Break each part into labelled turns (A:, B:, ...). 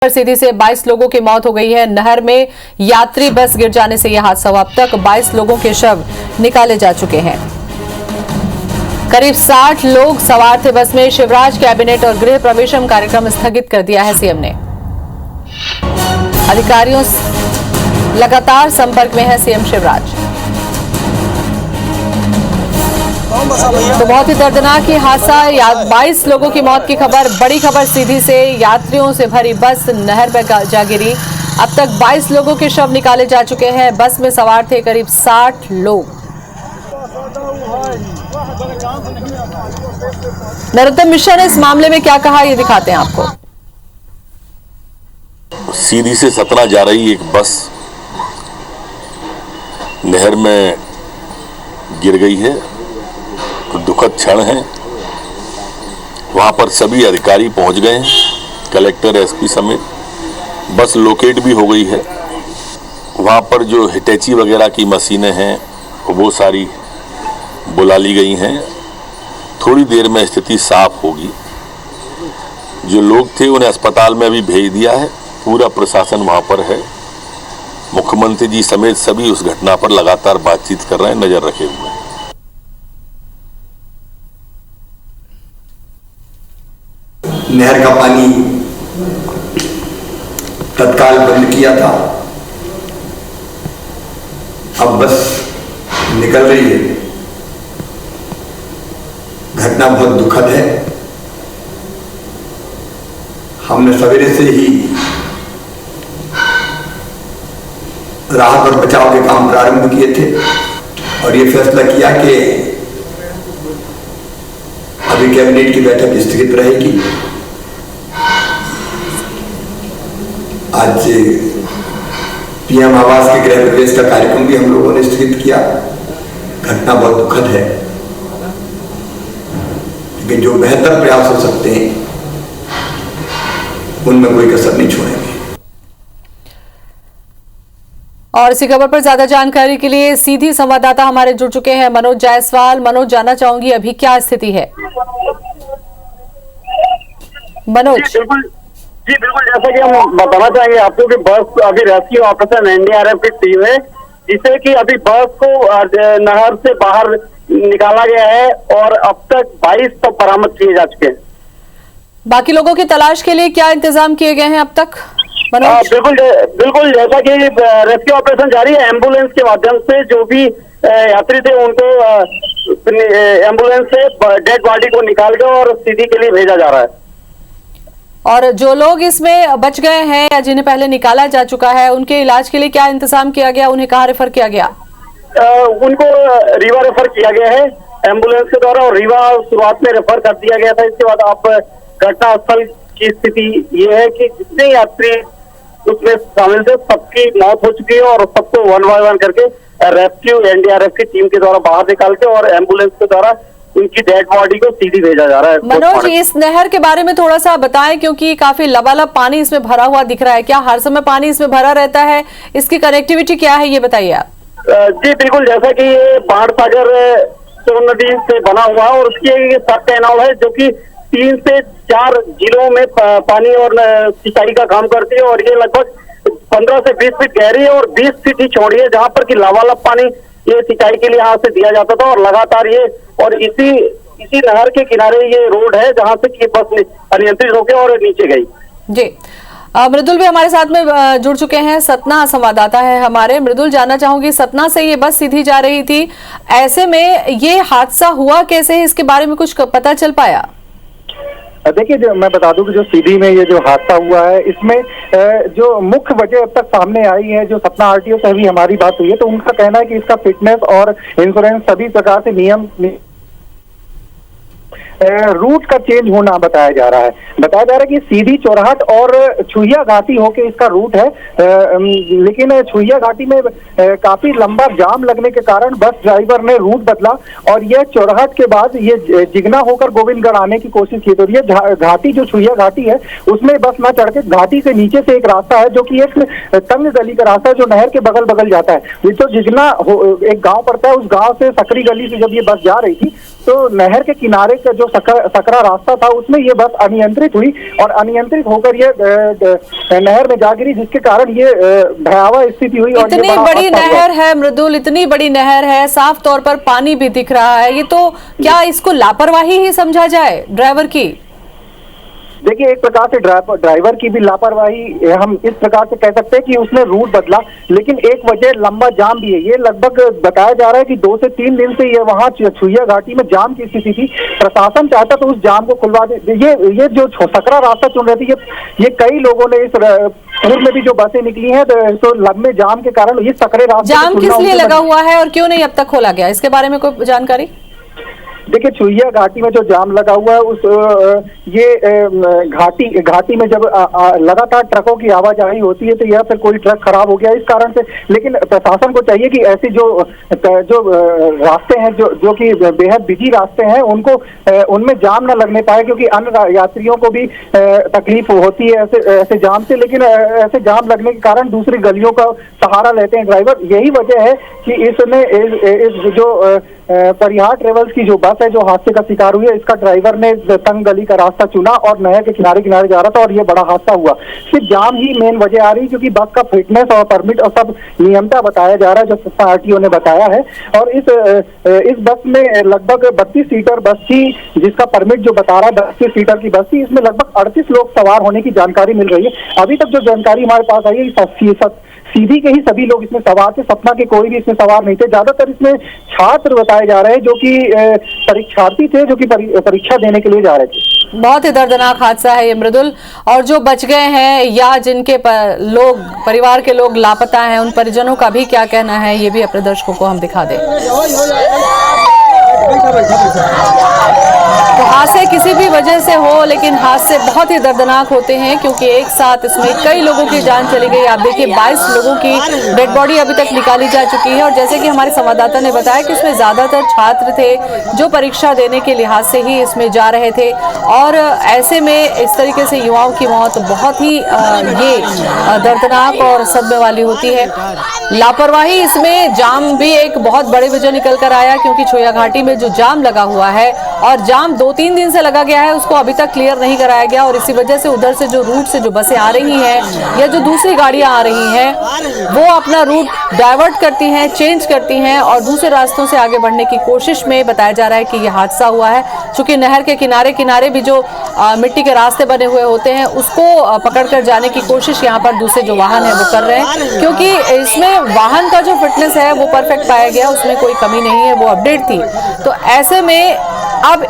A: सीधी से 22 लोगों की मौत हो गई है। नहर में यात्री बस गिर जाने से यह हादसा हुआ। अब तक 22 लोगों के शव निकाले जा चुके हैं। करीब 60 लोग सवार थे बस में। शिवराज कैबिनेट और गृह प्रवेशम कार्यक्रम स्थगित कर दिया है सीएम ने। अधिकारियों लगातार संपर्क में है सीएम शिवराज। तो बहुत ही दर्दनाक ये हादसा, 22 लोगों की मौत की खबर। बड़ी खबर सीधी से, यात्रियों से भरी बस नहर में जा गिरी। अब तक 22 लोगों के शव निकाले जा चुके हैं। बस में सवार थे करीब 60 लोग। नरोत्तम मिश्रा ने इस मामले में क्या कहा, ये दिखाते हैं आपको।
B: सीधी से सतना जा रही एक बस नहर में गिर गई है। दुखद क्षण है। वहां पर सभी अधिकारी पहुंच गए हैं, कलेक्टर, एसपी समेत। बस लोकेट भी हो गई है। वहां पर जो हिटैची वगैरह की मशीनें हैं वो सारी बुला ली गई हैं। थोड़ी देर में स्थिति साफ होगी। जो लोग थे उन्हें अस्पताल में भी भेज दिया है। पूरा प्रशासन वहां पर है। मुख्यमंत्री जी समेत सभी उस घटना पर लगातार बातचीत कर रहे हैं, नजर रखे हुए हैं।
C: नहर का पानी तत्काल बंद किया था। अब बस निकल रही है। घटना बहुत दुखद है। हमने सवेरे से ही राहत और बचाव के काम प्रारंभ किए थे और ये फैसला किया कि अभी कैबिनेट की बैठक स्थगित रहेगी। आज पीएम आवास के गृह प्रवेश का कार्यक्रम भी हम लोगों ने स्थगित किया। घटना बहुत दुखद है, लेकिन जो बेहतर प्रयास हो सकते हैं उनमें कोई कसर नहीं छोड़ेंगे।
A: और इसी खबर पर ज्यादा जानकारी के लिए सीधी संवाददाता हमारे जुड़ चुके हैं मनोज जायसवाल। मनोज, जानना चाहूंगी अभी क्या स्थिति है। मनोज।
D: जी बिल्कुल, जैसा कि हम बताना चाहेंगे आपको कि बस अभी रेस्क्यू ऑपरेशन एनडीआरएफ की टीम है, जिससे कि अभी बस को नहर से बाहर निकाला गया है और अब तक 22 तो बरामद किए जा चुके हैं।
A: बाकी लोगों की तलाश के लिए क्या इंतजाम किए गए हैं अब तक, मनोज?
D: बिल्कुल, जैसा कि रेस्क्यू ऑपरेशन जारी है। एम्बुलेंस के माध्यम से जो भी यात्री थे उनको एम्बुलेंस से डेड बॉडी को निकाल के और सीधी के लिए भेजा जा रहा है।
A: और जो लोग इसमें बच गए हैं या जिन्हें पहले निकाला जा चुका है, उनके इलाज के लिए क्या इंतजाम किया गया? उन्हें कहाँ रेफर किया गया?
D: उनको रीवा रेफर किया गया है एम्बुलेंस के द्वारा, और रीवा शुरुआत में रेफर कर दिया गया था। इसके बाद आप घटना स्थल की स्थिति ये है कि जितने यात्री उसमें शामिल थे सबकी मौत हो चुकी है और सबको 1 बाय 1 करके रेस्क्यू एनडीआरएफ की टीम के द्वारा बाहर निकाल के और एम्बुलेंस के द्वारा उनकी डेड बॉडी को सीधी भेजा जा रहा है।
A: मनोज, इस नहर के बारे में थोड़ा सा बताएं, क्योंकि काफी लबालब पानी इसमें भरा हुआ दिख रहा है। क्या हर समय पानी इसमें भरा रहता है? इसकी कनेक्टिविटी क्या है, ये बताइए आप।
D: जी बिल्कुल, जैसा कि ये बाढ़ सागर सोन नदी से बना हुआ है और उसकी सब कैनाल है जो कि 3 से 4 जिलों में पानी और सिंचाई का काम करती है। और ये लगभग 15 से 20 फीट गहरी है और 20 फीट ही चौड़ी है, जहाँ पर कि लबालब पानी ये सिंचाई के लिए यहाँ से दिया जाता था। और लगातार ये और इसी नहर के किनारे ये रोड है जहाँ से कि बस अनियंत्रित होकर और नीचे गई।
A: जी, मृदुल भी हमारे साथ में जुड़ चुके हैं, सतना संवाददाता है हमारे। मृदुल, जानना चाहूंगी, सतना से ये बस सीधी जा रही थी, ऐसे में ये हादसा हुआ कैसे है, इसके बारे में कुछ पता चल पाया?
E: देखिए, जो मैं बता दूं कि जो सीधी में ये जो हादसा हुआ है, इसमें जो मुख्य वजह अब तक सामने आई है, जो सतना आरटीओ से भी हमारी बात हुई है, तो उनका कहना है कि इसका फिटनेस और इंश्योरेंस सभी प्रकार से नियम रूट का चेंज होना बताया जा रहा है। बताया जा रहा है कि सीधी चौराहट और छुहिया घाटी होके इसका रूट है, लेकिन छुहिया घाटी में काफी लंबा जाम लगने के कारण बस ड्राइवर ने रूट बदला और यह चौराहट के बाद ये जिगना होकर गोविंदगढ़ आने की कोशिश की। तो ये घाटी जो छुहिया घाटी है उसमें बस न चढ़ के घाटी से नीचे से एक रास्ता है जो कि एक तंग गली का रास्ता है जो नहर के बगल बगल जाता है। ये तो जिगना एक गाँव पड़ता है, उस गाँव से सकरी गली से जब ये बस जा रही थी तो नहर के किनारे का जो सकरा रास्ता था उसमें ये बस अनियंत्रित हुई और अनियंत्रित होकर ये नहर में जा गिरी, जिसके कारण ये भयावह स्थिति हुई। और
A: इतनी बड़ी नहर है मृदुल, इतनी बड़ी नहर है, साफ तौर पर पानी भी दिख रहा है, ये तो क्या इसको लापरवाही ही समझा जाए ड्राइवर की?
E: देखिए, एक प्रकार से ड्राइवर की भी लापरवाही हम इस प्रकार से कह सकते हैं कि उसने रूट बदला, लेकिन एक वजह लंबा जाम भी है। ये लगभग बताया जा रहा है कि 2 से 3 दिन से ये वहाँ छुइया घाटी में जाम की स्थिति थी। प्रशासन चाहता तो उस जाम को खुलवा दे। ये जो सकरा रास्ता चुन रहे थे, ये कई लोगों ने इस पूर्व में भी जो बसें निकली हैं तो लंबे जाम के कारण ये सकरे रास्ते
A: जाम किस लिए लगा हुआ है और क्यों नहीं अब तक खोला गया, इसके बारे में कोई जानकारी?
E: देखिए, छुइया घाटी में जो जाम लगा हुआ है उस घाटी में जब लगातार ट्रकों की आवाजाही होती है तो या फिर कोई ट्रक खराब हो गया इस कारण से। लेकिन प्रशासन को चाहिए कि ऐसे जो रास्ते हैं जो कि बेहद बिजी रास्ते हैं उनमें जाम न लगने पाए, क्योंकि अन्य यात्रियों को भी तकलीफ होती है ऐसे जाम से। लेकिन ऐसे जाम लगने के कारण दूसरी गलियों का सहारा लेते हैं ड्राइवर। यही वजह है कि इसमें इस जो परिहार ट्रेवल्स की जो बस है जो हादसे का शिकार हुई है, इसका ड्राइवर ने तंग गली का रास्ता चुना और नहर के किनारे जा रहा था और ये बड़ा हादसा हुआ। सिर्फ जाम ही मेन वजह आ रही है, क्योंकि बस का फिटनेस और परमिट और सब नियमता बताया जा रहा है जो आरटीओ ने बताया है। और इस बस में लगभग 32 सीटर बस थी, जिसका परमिट जो बता रहा है 32 सीटर की बस थी। इसमें लगभग 38 लोग सवार होने की जानकारी मिल रही है। अभी तक जो जानकारी हमारे पास आई है सीधी के ही सभी लोग इसमें सवार थे, सपना के कोई भी इसमें सवार नहीं थे। ज्यादातर इसमें छात्र बताए जा रहे हैं जो कि परीक्षार्थी थे, जो कि परीक्षा देने के लिए जा रहे थे।
A: बहुत ही दर्दनाक हादसा है ये मृदुल। और जो बच गए हैं या जिनके परिवार के लोग लापता हैं, उन परिजनों का भी क्या कहना है, ये भी अपने दर्शकों को हम दिखा दें। तो हादसे किसी भी वजह से हो, लेकिन हादसे बहुत ही दर्दनाक होते हैं, क्योंकि एक साथ इसमें कई लोगों की जान चली गई। आप देखिए 22 लोगों की डेड बॉडी अभी तक निकाली जा चुकी है। और जैसे कि हमारे संवाददाता ने बताया कि इसमें ज्यादातर छात्र थे जो परीक्षा देने के लिहाज से ही इसमें जा रहे थे। और ऐसे में इस तरीके से युवाओं की मौत बहुत ही ये दर्दनाक और सदमे वाली होती है। लापरवाही, इसमें जाम भी एक बहुत बड़ी वजह निकल कर आया, क्योंकि छुइया घाटी में जो जाम लगा हुआ है और जाम 2-3 दिन से लगा गया है, उसको अभी तक क्लियर नहीं कराया गया। और इसी वजह से उधर से जो रूट से जो बसें आ रही हैं या जो दूसरी गाड़ियां आ रही हैं वो अपना रूट डाइवर्ट करती हैं, चेंज करती हैं और दूसरे रास्तों से आगे बढ़ने की कोशिश में बताया जा रहा है कि यह हादसा हुआ है। चूंकि नहर के किनारे भी जो मिट्टी के रास्ते बने हुए होते हैं उसको पकड़कर जाने की कोशिश यहाँ पर दूसरे जो वाहन है वो कर रहे हैं, क्योंकि इसमें वाहन का जो फिटनेस है वो परफेक्ट पाया गया, उसमें कोई कमी नहीं है, वो अपडेट थी। तो ऐसे में अब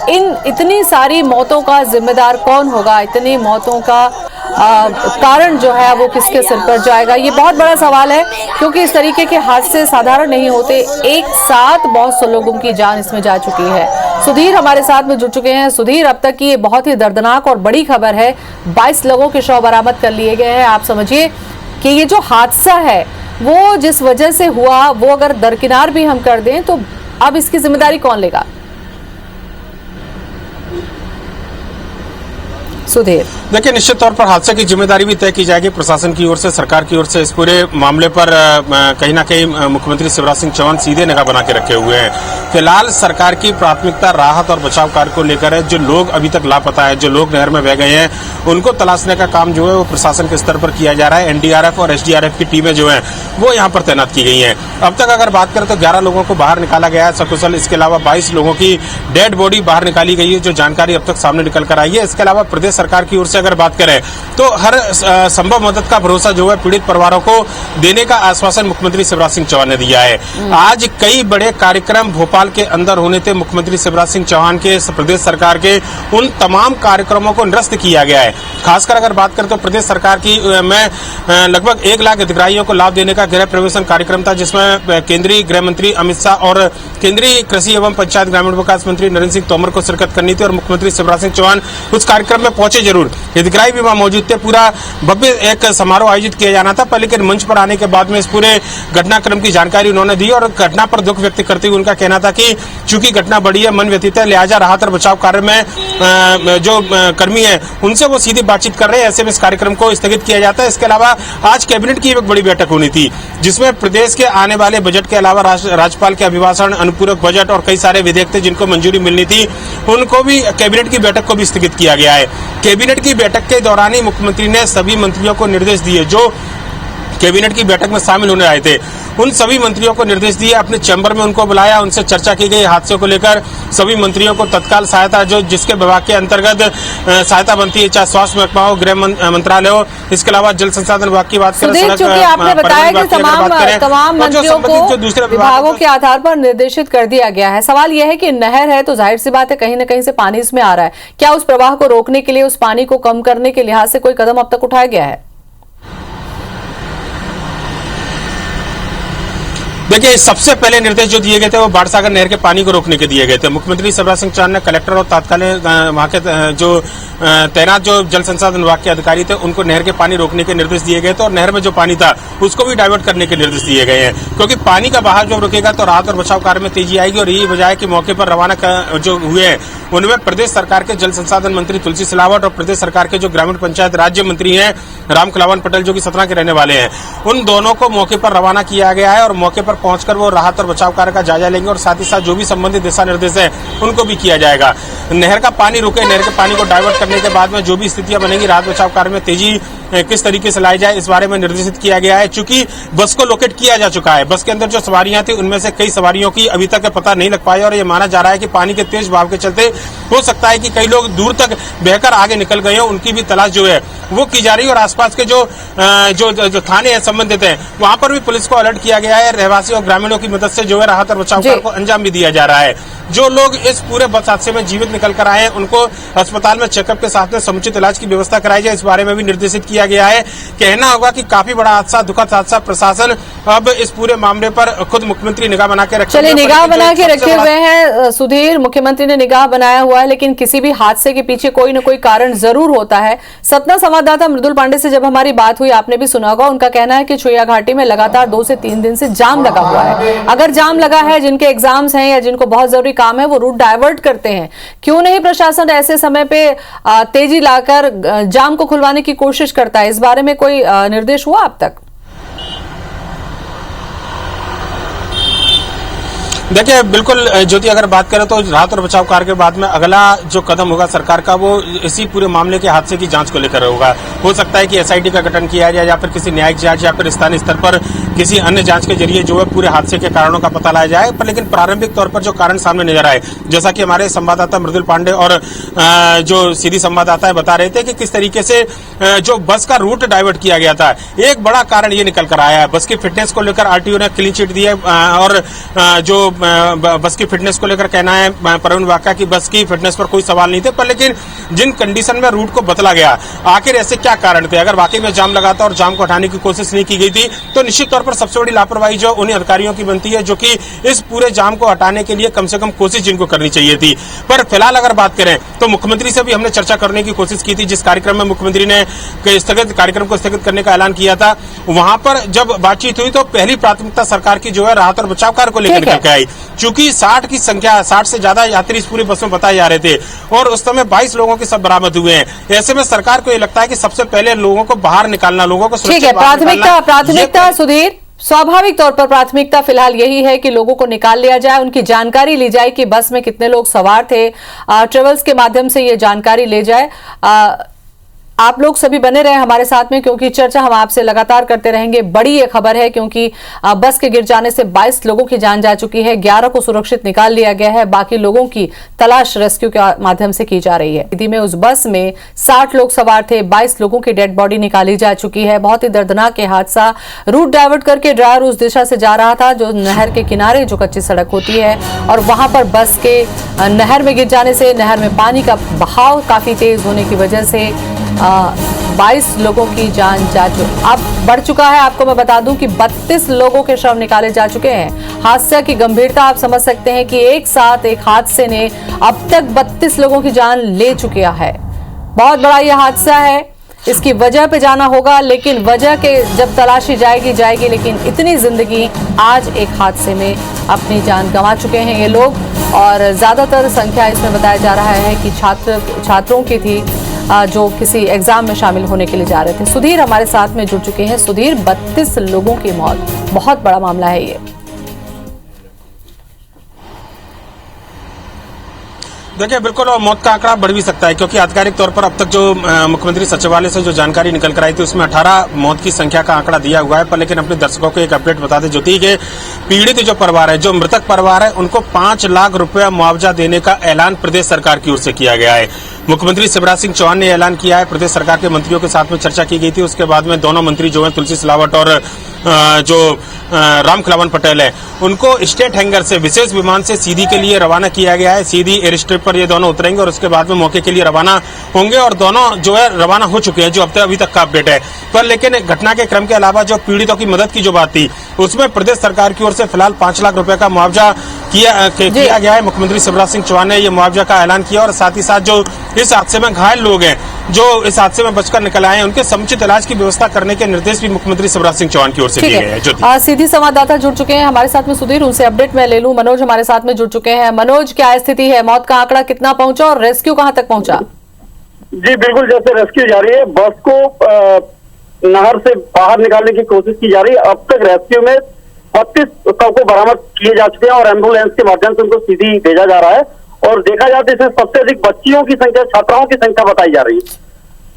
A: इतनी सारी मौतों का जिम्मेदार कौन होगा, इतनी मौतों का कारण जो है वो किसके सिर पर जाएगा, ये बहुत बड़ा सवाल है। क्योंकि इस तरीके के हादसे साधारण नहीं होते, एक साथ बहुत से लोगों की जान इसमें जा चुकी है। सुधीर हमारे साथ में जुड़ चुके हैं। सुधीर, अब तक की ये बहुत ही दर्दनाक और बड़ी खबर है, 22 लोगों के शव बरामद कर लिए गए हैं। आप समझिए कि ये जो हादसा है वो जिस वजह से हुआ वो अगर दरकिनार भी हम कर दें तो अब इसकी जिम्मेदारी कौन लेगा? सुधीर,
F: देखिए, निश्चित तौर पर हादसे की जिम्मेदारी भी तय की जाएगी प्रशासन की ओर से, सरकार की ओर से। इस पूरे मामले पर कहीं ना कहीं मुख्यमंत्री शिवराज सिंह चौहान सीधे निगाह बना के रखे हुए हैं। फिलहाल सरकार की प्राथमिकता राहत और बचाव कार्य को लेकर है। जो लोग अभी तक लापता है, जो लोग नहर में बह गए हैं, उनको तलाशने का काम जो है वो प्रशासन के स्तर पर किया जा रहा है। एनडीआरएफ और एसडीआरएफ की टीमें जो है वो यहाँ पर तैनात की गई हैं। अब तक अगर बात करें तो 11 लोगों को बाहर निकाला गया है सकुशल। इसके अलावा 22 लोगों की डेड बॉडी बाहर निकाली गई है, जो जानकारी अब तक सामने निकल कर आई है। इसके अलावा प्रदेश सरकार की ओर से अगर बात करें तो हर संभव मदद का भरोसा जो है पीड़ित परिवारों को देने का आश्वासन मुख्यमंत्री शिवराज सिंह चौहान ने दिया है। आज कई बड़े कार्यक्रम भोपाल के अंदर होने थे। मुख्यमंत्री शिवराज सिंह चौहान के, प्रदेश सरकार के उन तमाम कार्यक्रमों को निरस्त किया गया है। खासकर अगर बात करें तो प्रदेश सरकार की में लगभग 1 लाख हितग्राहियों को लाभ देने का गृह प्रवेशन कार्यक्रम था, जिसमें केंद्रीय गृह मंत्री अमित शाह और केंद्रीय कृषि एवं पंचायत ग्रामीण विकास मंत्री नरेंद्र सिंह तोमर को शिरकत करनी थी। और मुख्यमंत्री शिवराज सिंह चौहान उस कार्यक्रम में पहुंचे पहुंचे जरूर, हितग्राही भी वहां मौजूद थे, पूरा भव्य एक समारोह आयोजित किया जाना था, पर लेकिन मंच पर आने के बाद में इस पूरे घटनाक्रम की जानकारी उन्होंने दी और घटना पर दुख व्यक्त करते हुए उनका कहना था कि चूंकि घटना बड़ी है, मन व्यथित है, लिहाजा राहत और बचाव कार्य में जो कर्मी है उनसे वो सीधी बातचीत कर रहे हैं, ऐसे में इस कार्यक्रम को स्थगित किया जाता है। इसके अलावा आज कैबिनेट की एक बड़ी बैठक होनी थी, जिसमें प्रदेश के आने वाले बजट के अलावा राज्यपाल के अभिभाषण, अनुपूरक बजट और कई सारे विधेयक थे जिनको मंजूरी मिलनी थी, उनको भी कैबिनेट की बैठक को भी स्थगित किया गया है। कैबिनेट की बैठक के दौरान ही मुख्यमंत्री ने सभी मंत्रियों को निर्देश दिए जो कैबिनेट की बैठक में शामिल होने आए थे, उन सभी मंत्रियों को निर्देश दिए, अपने चैम्बर में उनको बुलाया, उनसे चर्चा की गई हादसे को लेकर। सभी मंत्रियों को तत्काल सहायता जो जिसके विभाग के अंतर्गत सहायता बनती है, चाहे स्वास्थ्य महकमा हो, गृह मंत्रालय हो, इसके अलावा जल संसाधन विभाग की बात करें,
A: आपने बताया कि तमाम मंत्रियों को दूसरे विभागों के आधार पर निर्देशित कर दिया गया है। सवाल यह है कि नहर है तो जाहिर सी बात है कहीं न कहीं से पानी इसमें आ रहा है, क्या उस प्रवाह को रोकने के लिए, उस पानी को कम करने के लिहाज से कोई कदम अब तक उठाया गया है?
F: देखिए, सबसे पहले निर्देश जो दिए गए थे वो बाणसागर नहर के पानी को रोकने के दिए गए थे। मुख्यमंत्री शिवराज सिंह चौहान ने कलेक्टर और तत्कालीन वहां के जो तैनात जो जल संसाधन विभाग के अधिकारी थे उनको नहर के पानी रोकने के निर्देश दिए गए थे और नहर में जो पानी था उसको भी डाइवर्ट करने के निर्देश दिए गए हैं, क्योंकि पानी का बहाव जब रुकेगा तो राहत और बचाव कार्य में तेजी आएगी। और यही वजह है कि मौके पर रवाना जो हुए हैं उनमें प्रदेश सरकार के जल संसाधन मंत्री तुलसी सिलावट और प्रदेश सरकार के जो ग्रामीण पंचायत राज्य मंत्री हैं रामखिलावन पटेल जो कि सतना के रहने वाले हैं, उन दोनों को मौके पर रवाना किया गया है और मौके पर पहुंचकर वो राहत और बचाव कार्य का जायजा लेंगे और साथ ही साथ जो भी संबंधित दिशा निर्देश है उनको भी किया जाएगा। नहर का पानी रुके, नहर के पानी को डाइवर्ट करने के बाद में जो भी स्थितियां बनेगी, राहत बचाव कार्य में तेजी किस तरीके से लाई जाए इस बारे में निर्देशित किया गया है। चूंकि बस को लोकेट किया जा चुका है, बस के अंदर जो सवारियां थी उनमें से कई सवारियों की अभी तक पता नहीं लग पाया और ये माना जा रहा है कि पानी के तेज बहाव के चलते हो सकता है कि कई लोग दूर तक बहकर आगे निकल गए हो, उनकी भी तलाश जो है वो की जा रही है। और आसपास के जो थाने हैं संबंधित है वहां पर भी पुलिस को अलर्ट किया गया है। रहवासी और ग्रामीणों की मदद से जो है राहत और बचाव कार्य को अंजाम भी दिया जा रहा है। जो लोग इस पूरे बस हादसे में जीवित निकल कर आए हैं उनको अस्पताल में चेकअप के साथ में समुचित इलाज की व्यवस्था कराई जाए, इस बारे में भी निर्देशित किया गया है। कहना होगा कि काफी बड़ा हादसा, दुखद हादसा, प्रशासन अब इस पूरे मामले पर खुद मुख्यमंत्री निगाह बना के रखे
A: चलिए निगाह बना के रखे हुए हैं सुधीर, मुख्यमंत्री ने निगाह बनाया हुआ है, लेकिन किसी भी हादसे के पीछे कोई न कोई कारण जरूर होता है। सतना संवाददाता मृदुल पांडे से जब हमारी बात हुई, आपने भी सुना होगा, उनका कहना है कि छुइया घाटी में लगातार 2 से 3 दिन से जाम लगा हुआ है। अगर जाम लगा है, जिनके एग्जाम्स हैं या जिनको बहुत जरूरी काम है वो रूट डाइवर्ट करते हैं, क्यों नहीं प्रशासन ऐसे समय पे तेजी लाकर जाम को खुलवाने की कोशिश करता है? इस बारे में कोई निर्देश हुआ अब तक?
F: देखिए, बिल्कुल ज्योति, अगर बात करें तो राहत और बचाव कार्य के बाद में अगला जो कदम होगा सरकार का वो इसी पूरे मामले के हादसे की जांच को लेकर होगा। हो सकता है कि एसआईटी का गठन किया जाए या फिर किसी न्यायिक जांच या फिर स्थानीय स्तर पर किसी अन्य जांच के जरिए जो है पूरे हादसे के कारणों का पता लगाया जाए। पर लेकिन प्रारंभिक तौर पर जो कारण सामने नजर आए, जैसा कि हमारे संवाददाता मृदुल पांडे और जो सीधी संवाददाता है बता रहे थे कि किस तरीके से जो बस का रूट डाइवर्ट किया गया था, एक बड़ा कारण ये निकल कर आया है। बस की फिटनेस को लेकर आरटीओ ने क्लीन चिट दी है और जो बस की फिटनेस को लेकर कहना है परिवहन विभाग का कि बस की फिटनेस पर कोई सवाल नहीं थे, पर लेकिन जिन कंडीशन में रूट को बदला गया, आखिर ऐसे क्या कारण थे? अगर वाकई में जाम लगा था और जाम को हटाने की कोशिश नहीं की गई थी तो निश्चित तौर पर सबसे बड़ी लापरवाही जो उन्हीं अधिकारियों की बनती है जो कि इस पूरे जाम को हटाने के लिए कम से कम कोशिश जिनको करनी चाहिए थी। पर फिलहाल अगर बात करें तो मुख्यमंत्री से भी हमने चर्चा करने की कोशिश की थी, जिस कार्यक्रम में मुख्यमंत्री ने कार्यक्रम को स्थगित करने का ऐलान किया था, वहां पर जब बातचीत हुई तो पहली प्राथमिकता सरकार की जो है राहत और बचाव कार्य को लेकर निकल के आई। चूंकि 60 की संख्या, 60 से ज्यादा यात्री इस पूरी बस में बताए जा रहे थे और उस समय 22 लोगों के सब बरामद हुए हैं। ऐसे में सरकार को ये लगता है कि सबसे पहले लोगों को बाहर निकालना, लोगों को
A: ठीक है, प्राथमिकता सुधीर, स्वाभाविक तौर पर प्राथमिकता फिलहाल यही है कि लोगों को निकाल लिया जाए, उनकी जानकारी ली जाए कि बस में कितने लोग सवार थे, ट्रेवल्स के माध्यम से ये जानकारी ले जाए। आप लोग सभी बने रहे हमारे साथ में, क्योंकि चर्चा हम आपसे लगातार करते रहेंगे। बड़ी ये खबर है क्योंकि बस के गिर जाने से 22 लोगों की जान जा चुकी है, 11 को सुरक्षित निकाल लिया गया है, बाकी लोगों की तलाश रेस्क्यू के माध्यम से की जा रही है। में उस बस में 60 लोग सवार थे, 22 लोगों की डेड बॉडी निकाली जा चुकी है। बहुत ही दर्दनाक ये हादसा, रूट डाइवर्ट करके ड्राइवर उस दिशा से जा रहा था जो नहर के किनारे जो कच्ची सड़क होती है, और वहां पर बस के नहर में गिर जाने से नहर में पानी का बहाव काफी तेज होने की वजह से 22 लोगों की जान अब बढ़ चुका है। आपको मैं बता दूं कि 32 लोगों के शव निकाले जा चुके हैं। हादसे की गंभीरता आप समझ सकते हैं कि एक साथ एक हादसे ने अब तक 32 लोगों की जान ले चुका है। बहुत बड़ा यह हादसा है, इसकी वजह पे जाना होगा, लेकिन वजह के जब तलाशी जाएगी, लेकिन इतनी जिंदगी आज एक हादसे में अपनी जान गंवा चुके हैं ये लोग। और ज्यादातर संख्या इसमें बताया जा रहा है कि छात्रों की थी जो किसी एग्जाम में शामिल होने के लिए जा रहे थे। सुधीर हमारे साथ में जुड़ चुके हैं। सुधीर, 32 लोगों की मौत, बहुत बड़ा मामला है ये।
F: देखिए, बिल्कुल, और मौत का आंकड़ा बढ़ भी सकता है, क्योंकि आधिकारिक तौर पर अब तक जो मुख्यमंत्री सचिवालय से जो जानकारी निकल कर आई थी उसमें 18 मौत की संख्या का आंकड़ा दिया हुआ है। पर लेकिन अपने दर्शकों को एक अपडेट बता दें ज्योति के पीड़ित जो परिवार है, जो मृतक परिवार है, उनको 5 लाख रुपया मुआवजा देने का ऐलान प्रदेश सरकार की ओर से किया गया है। मुख्यमंत्री शिवराज सिंह चौहान ने ऐलान किया है। प्रदेश सरकार के मंत्रियों के साथ में चर्चा की गई थी। उसके बाद में दोनों मंत्री जो है तुलसी सिलावट और जो रामखिलावन पटेल है, उनको स्टेट हैंगर से विशेष विमान से सीधी के लिए रवाना किया गया है। सीधी एयर स्ट्रिप पर ये दोनों उतरेंगे और उसके बाद में मौके के लिए रवाना होंगे, और दोनों जो है रवाना हो चुके हैं, जो अभी तक का अपडेट है। पर लेकिन घटना के क्रम के अलावा जो पीड़ितों की मदद की जो बात थी, उसमें प्रदेश सरकार की ओर से फिलहाल 5 लाख रुपए का मुआवजा किया गया है। मुख्यमंत्री शिवराज सिंह चौहान ने ये मुआवजा का ऐलान किया, और साथ ही साथ जो इस हादसे में घायल लोग हैं, जो इस हादसे में बचकर निकल आए हैं, उनके समुचित इलाज की व्यवस्था करने के निर्देश भी मुख्यमंत्री शिवराज सिंह चौहान की ओर से दिए गए हैं।
A: सीधी संवाददाता जुड़ चुके हैं हमारे साथ में सुधीर, उनसे अपडेट मैं ले लूं। मनोज हमारे साथ में जुड़ चुके हैं। मनोज, क्या स्थिति है? मौत का आंकड़ा कितना पहुंचा और रेस्क्यू कहां तक पहुंचा?
D: जी बिल्कुल, जैसे रेस्क्यू जारी है, बस को नहर से बाहर निकालने की कोशिश की जा रही है। अब तक रेस्क्यू में 32 शव को बरामद किए जा चुके हैं और एम्बुलेंस के माध्यम से उनको सीधी भेजा जा रहा है। और देखा जाए तो इसमें सबसे अधिक बच्चियों की संख्या, छात्राओं की संख्या बताई जा रही है।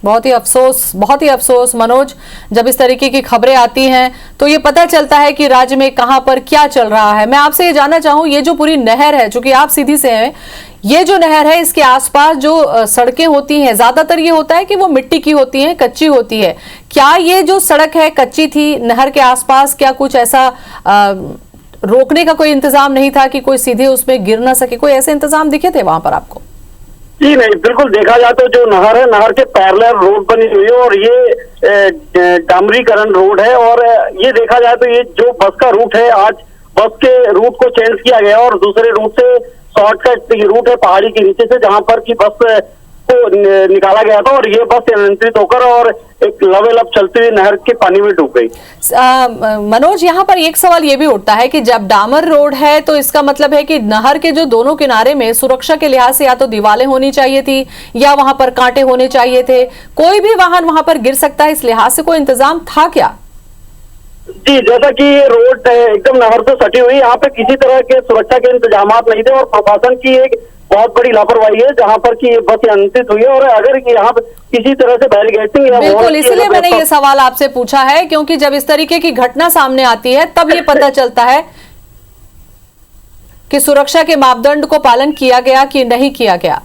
A: बहुत ही अफसोस मनोज, जब इस तरीके की खबरें आती हैं तो ये पता चलता है कि राज्य में कहां पर क्या चल रहा है। मैं आपसे ये जानना चाहूं, ये जो पूरी नहर है, चूंकि आप सीधी से हैं, ये जो नहर है इसके आसपास जो सड़कें होती हैं, ज्यादातर ये होता है कि वो मिट्टी की होती हैं, कच्ची होती है। क्या ये जो सड़क है कच्ची थी नहर के आसपास, क्या कुछ ऐसा रोकने का कोई इंतजाम नहीं था कि कोई सीधे उसमें गिर ना सके? कोई ऐसे इंतजाम दिखे थे वहां पर आपको?
D: जी नहीं, बिल्कुल देखा जाए तो जो नहर है, नहर के पैरेलल रोड बनी हुई है और ये डामरीकरण रोड है। और ये देखा जाए तो ये जो बस का रूट है, आज बस के रूट को चेंज किया गया और दूसरे रूट से शॉर्टकट रूट है पहाड़ी के नीचे से, जहां पर की बस को निकाला गया था और ये बस नियंत्रित होकर और एक लेवल अप चलते हुए नहर के पानी में डूब गई।
A: मनोज, यहाँ पर एक सवाल ये भी उठता है कि जब डामर रोड है तो इसका मतलब है कि नहर के जो दोनों किनारे में सुरक्षा के लिहाज से या तो दीवारें होनी चाहिए थी या वहां पर कांटे होने चाहिए थे। कोई भी वाहन वहां पर गिर सकता है, इस लिहाज से कोई इंतजाम था क्या?
D: जी, जैसा कि ये रोड एकदम नहर से सटी हुई, यहाँ पे किसी तरह के सुरक्षा के इंतजाम नहीं थे और प्रशासन की एक बहुत बड़ी लापरवाही है, जहां पर कि बस नियंत्रित हुई है। और अगर यहाँ पे किसी तरह से बैरिकेडिंग या
A: बिल्कुल, इसलिए मैंने ये सवाल आपसे पूछा है, क्योंकि जब इस तरीके की घटना सामने आती है तब ये पता चलता है कि सुरक्षा के मापदंड को पालन किया गया कि नहीं किया गया।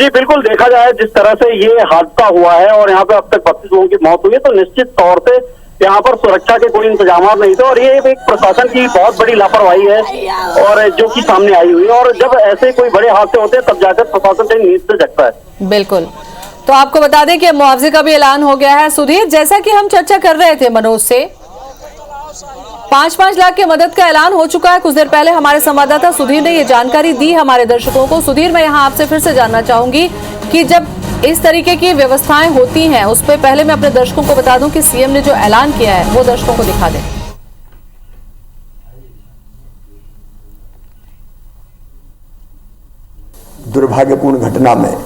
D: जी बिल्कुल, देखा जाए जिस तरह से ये हादसा हुआ है और यहाँ पे अब तक 32 लोगों की मौत हुई है, तो निश्चित तौर से यहाँ पर सुरक्षा के कोई इंतजाम नहीं थे और ये एक प्रशासन की बहुत बड़ी लापरवाही है और जो कि सामने आई हुई है। और जब ऐसे कोई बड़े हादसे होते हैं तब जाकर प्रशासन कहीं नींद से जगता है।
A: बिल्कुल, तो आपको बता दें कि मुआवजे का भी ऐलान हो गया है। सुधीर, जैसा कि हम चर्चा कर रहे थे मनोज से, 5-5 लाख की मदद का ऐलान हो चुका है। कुछ देर पहले हमारे संवाददाता सुधीर ने ये जानकारी दी हमारे दर्शकों को। सुधीर, मैं यहाँ आपसे फिर से जानना चाहूंगी कि जब इस तरीके की व्यवस्थाएं होती हैं, उस पर पहले मैं अपने दर्शकों को बता दूं कि सीएम ने जो ऐलान किया है वो दर्शकों को दिखा दें।
C: दुर्भाग्यपूर्ण घटना में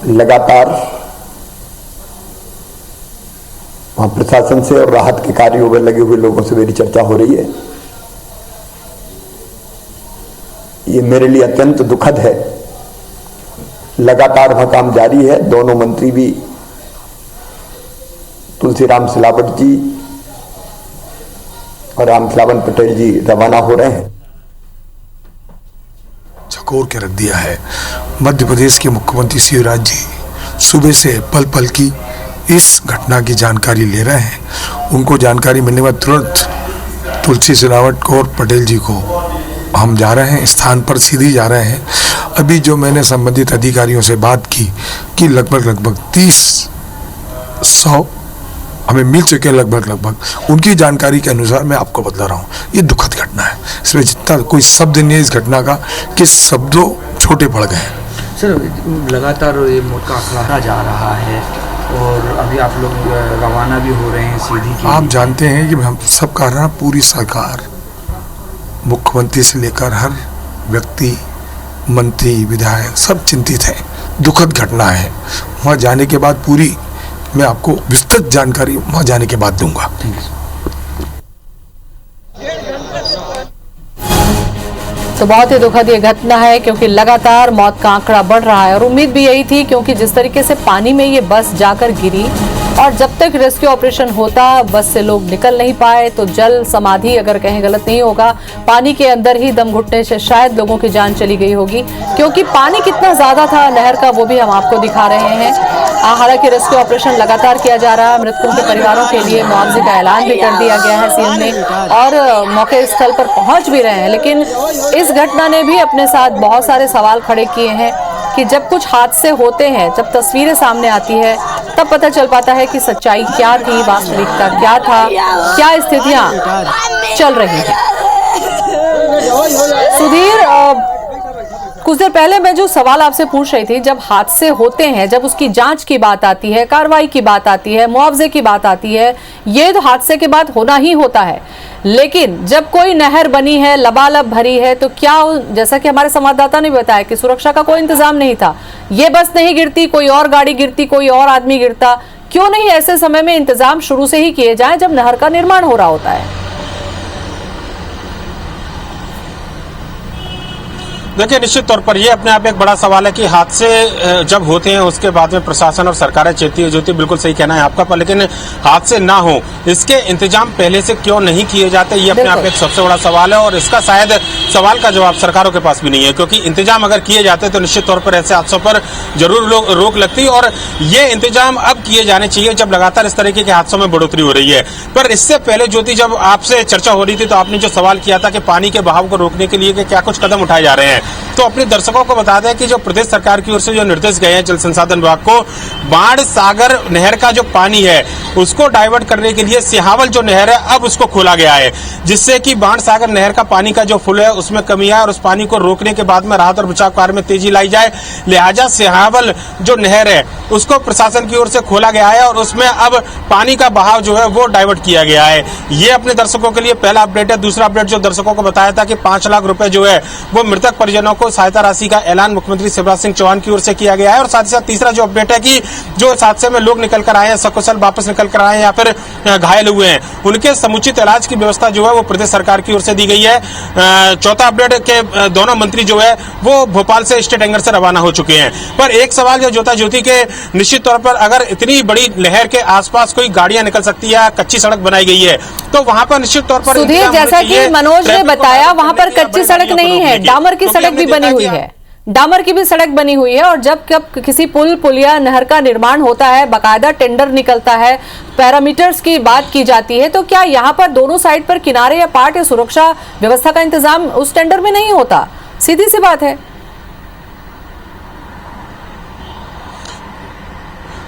C: लगातार वहां प्रशासन से और राहत के कार्यों में लगे हुए लोगों से मेरी चर्चा हो रही है। ये मेरे लिए अत्यंत दुखद है। लगातार वहां काम जारी है। दोनों मंत्री भी, तुलसीराम सिलावट जी और रामखिलावन पटेल जी, रवाना हो रहे हैं।
G: चकोर के रख दिया है। मध्य प्रदेश के मुख्यमंत्री शिवराज जी सुबह से पल पल की इस घटना की जानकारी ले रहे हैं। उनको जानकारी मिलने के बाद तुरंत तुलसी सिलावट को और पटेल जी को हम जा रहे हैं, स्थान पर सीधे जा रहे हैं। अभी जो मैंने संबंधित अधिकारियों से बात की कि लगभग 30 शव हमें मिल चुके हैं लगभग। उनकी जानकारी के अनुसार मैं आपको बता रहा हूँ, ये दुखद घटना है। इसमें जितना कोई शब्द नहीं है इस घटना का कि शब्दों छोटे पड़ गए हैं।
H: सर, लगातार ये मौत का आंकड़ा जा रहा है और अभी आप लोग रवाना भी हो रहे हैं सीधी की।
G: आप जानते हैं कि हम सब कह रहे हैं, पूरी सरकार मुख्यमंत्री से लेकर हर व्यक्ति, मंत्री, विधायक सब चिंतित हैं। दुखद घटना है। वहाँ जाने के बाद पूरी मैं आपको विस्तृत जानकारी वहाँ जाने के बाद दूंगा।
A: तो बहुत ही दुखद ये घटना है क्योंकि लगातार मौत का आंकड़ा बढ़ रहा है और उम्मीद भी यही थी, क्योंकि जिस तरीके से पानी में ये बस जाकर गिरी और जब तक रेस्क्यू ऑपरेशन होता बस से लोग निकल नहीं पाए, तो जल समाधि अगर कहें गलत नहीं होगा, पानी के अंदर ही दम घुटने से शायद लोगों की जान चली गई होगी। क्योंकि पानी कितना ज्यादा था नहर का वो भी हम आपको दिखा रहे हैं। हालांकि रेस्क्यू ऑपरेशन लगातार किया जा रहा है। मृतकों के परिवारों के लिए मुआवजे का ऐलान भी कर दिया गया है सीएम ने और मौके स्थल पर पहुंच भी रहे हैं। लेकिन इस घटना ने भी अपने साथ बहुत सारे सवाल खड़े किए हैं कि जब कुछ हादसे होते हैं, जब तस्वीरें सामने आती है, तब पता चल पाता है कि सच्चाई क्या थी, वास्तविकता क्या था, क्या स्थितियां चल रही हैं। सुधीर, कुछ देर पहले मैं जो सवाल आपसे पूछ रही थी, जब हादसे होते हैं, जब उसकी जांच की बात आती है, कार्रवाई की बात आती है, मुआवजे की बात आती है, ये तो हादसे के बाद होना ही होता है। लेकिन जब कोई नहर बनी है, लबालब भरी है, तो क्या, जैसा कि हमारे संवाददाता ने बताया कि सुरक्षा का कोई इंतजाम नहीं था, ये बस नहीं गिरती, कोई और गाड़ी गिरती, कोई और आदमी गिरता, क्यों नहीं ऐसे समय में इंतजाम शुरू से ही किए जाए जब नहर का निर्माण हो रहा होता है?
F: देखिए, निश्चित तौर पर ये अपने आप एक बड़ा सवाल है कि हादसे जब होते हैं उसके बाद में प्रशासन और सरकारें चेती होती, बिल्कुल सही कहना है आपका, पर लेकिन हादसे ना हो इसके इंतजाम पहले से क्यों नहीं किए जाते, ये अपने आप एक सबसे बड़ा सवाल है। और इसका शायद सवाल का जवाब सरकारों के पास भी नहीं है, क्योंकि इंतजाम अगर किए जाते तो निश्चित तौर पर ऐसे हादसों पर जरूर रोक लगती। और ये इंतजाम अब किए जाने चाहिए जब लगातार इस तरीके के हादसों में बढ़ोतरी हो रही है। पर इससे पहले ज्योति, जब आपसे चर्चा हो रही थी तो आपने जो सवाल किया था कि पानी के बहाव को रोकने के लिए क्या कुछ कदम उठाए जा रहे हैं, तो अपने दर्शकों को बता दें कि जो प्रदेश सरकार की ओर से जो निर्देश गए हैं जल संसाधन विभाग को, बाढ़ सागर नहर का जो पानी है उसको डाइवर्ट करने के लिए सिहावल जो नहर है अब उसको खोला गया है, जिससे कि बाढ़ सागर नहर का पानी का जो फ्लो है उसमें कमी आए और उस पानी को रोकने के बाद में राहत और बचाव कार्य में तेजी लाई जाए। लिहाजा सिहावल जो नहर है उसको प्रशासन की ओर से खोला गया है और उसमें अब पानी का बहाव जो है वो डाइवर्ट किया गया है। ये अपने दर्शकों के लिए पहला अपडेट है। दूसरा अपडेट जो दर्शकों को बताया था कि 5 लाख रुपए जो है वो मृतक परिजनों को सहायता राशि का ऐलान मुख्यमंत्री शिवराज सिंह चौहान की ओर से किया गया है। और साथ ही साथ तीसरा जो अपडेट है कि जो इस हादसे में लोग निकल कर आए हैं, सकुशल वापस निकल कर आए हैं या फिर घायल हुए हैं, उनके समुचित इलाज की व्यवस्था जो है वो प्रदेश सरकार की ओर से दी गई है। चौथा अपडेट के दोनों मंत्री जो है वो भोपाल से स्टेट एंगर से रवाना हो चुके हैं। पर एक सवाल जो जोता ज्योति के, निश्चित तौर पर अगर इतनी बड़ी लहर के आसपास कोई गाड़ियां निकल सकती है, कच्ची सड़क बनाई गई है, तो वहां पर निश्चित तौर पर
A: सुधीर, जैसा कि मनोज ने बताया, वहां पर कच्ची सड़क नहीं है, डामर की सड़क भी बनी हुई है, डामर की भी सड़क बनी हुई है। और जब किसी पुल या नहर का निर्माण होता है, बाकायदा टेंडर निकलता है, पैरामीटर्स की बात की जाती है, तो क्या यहाँ पर दोनों साइड पर किनारे या पार्ट या सुरक्षा व्यवस्था का इंतजाम उस टेंडर में नहीं होता? सीधी सी बात है।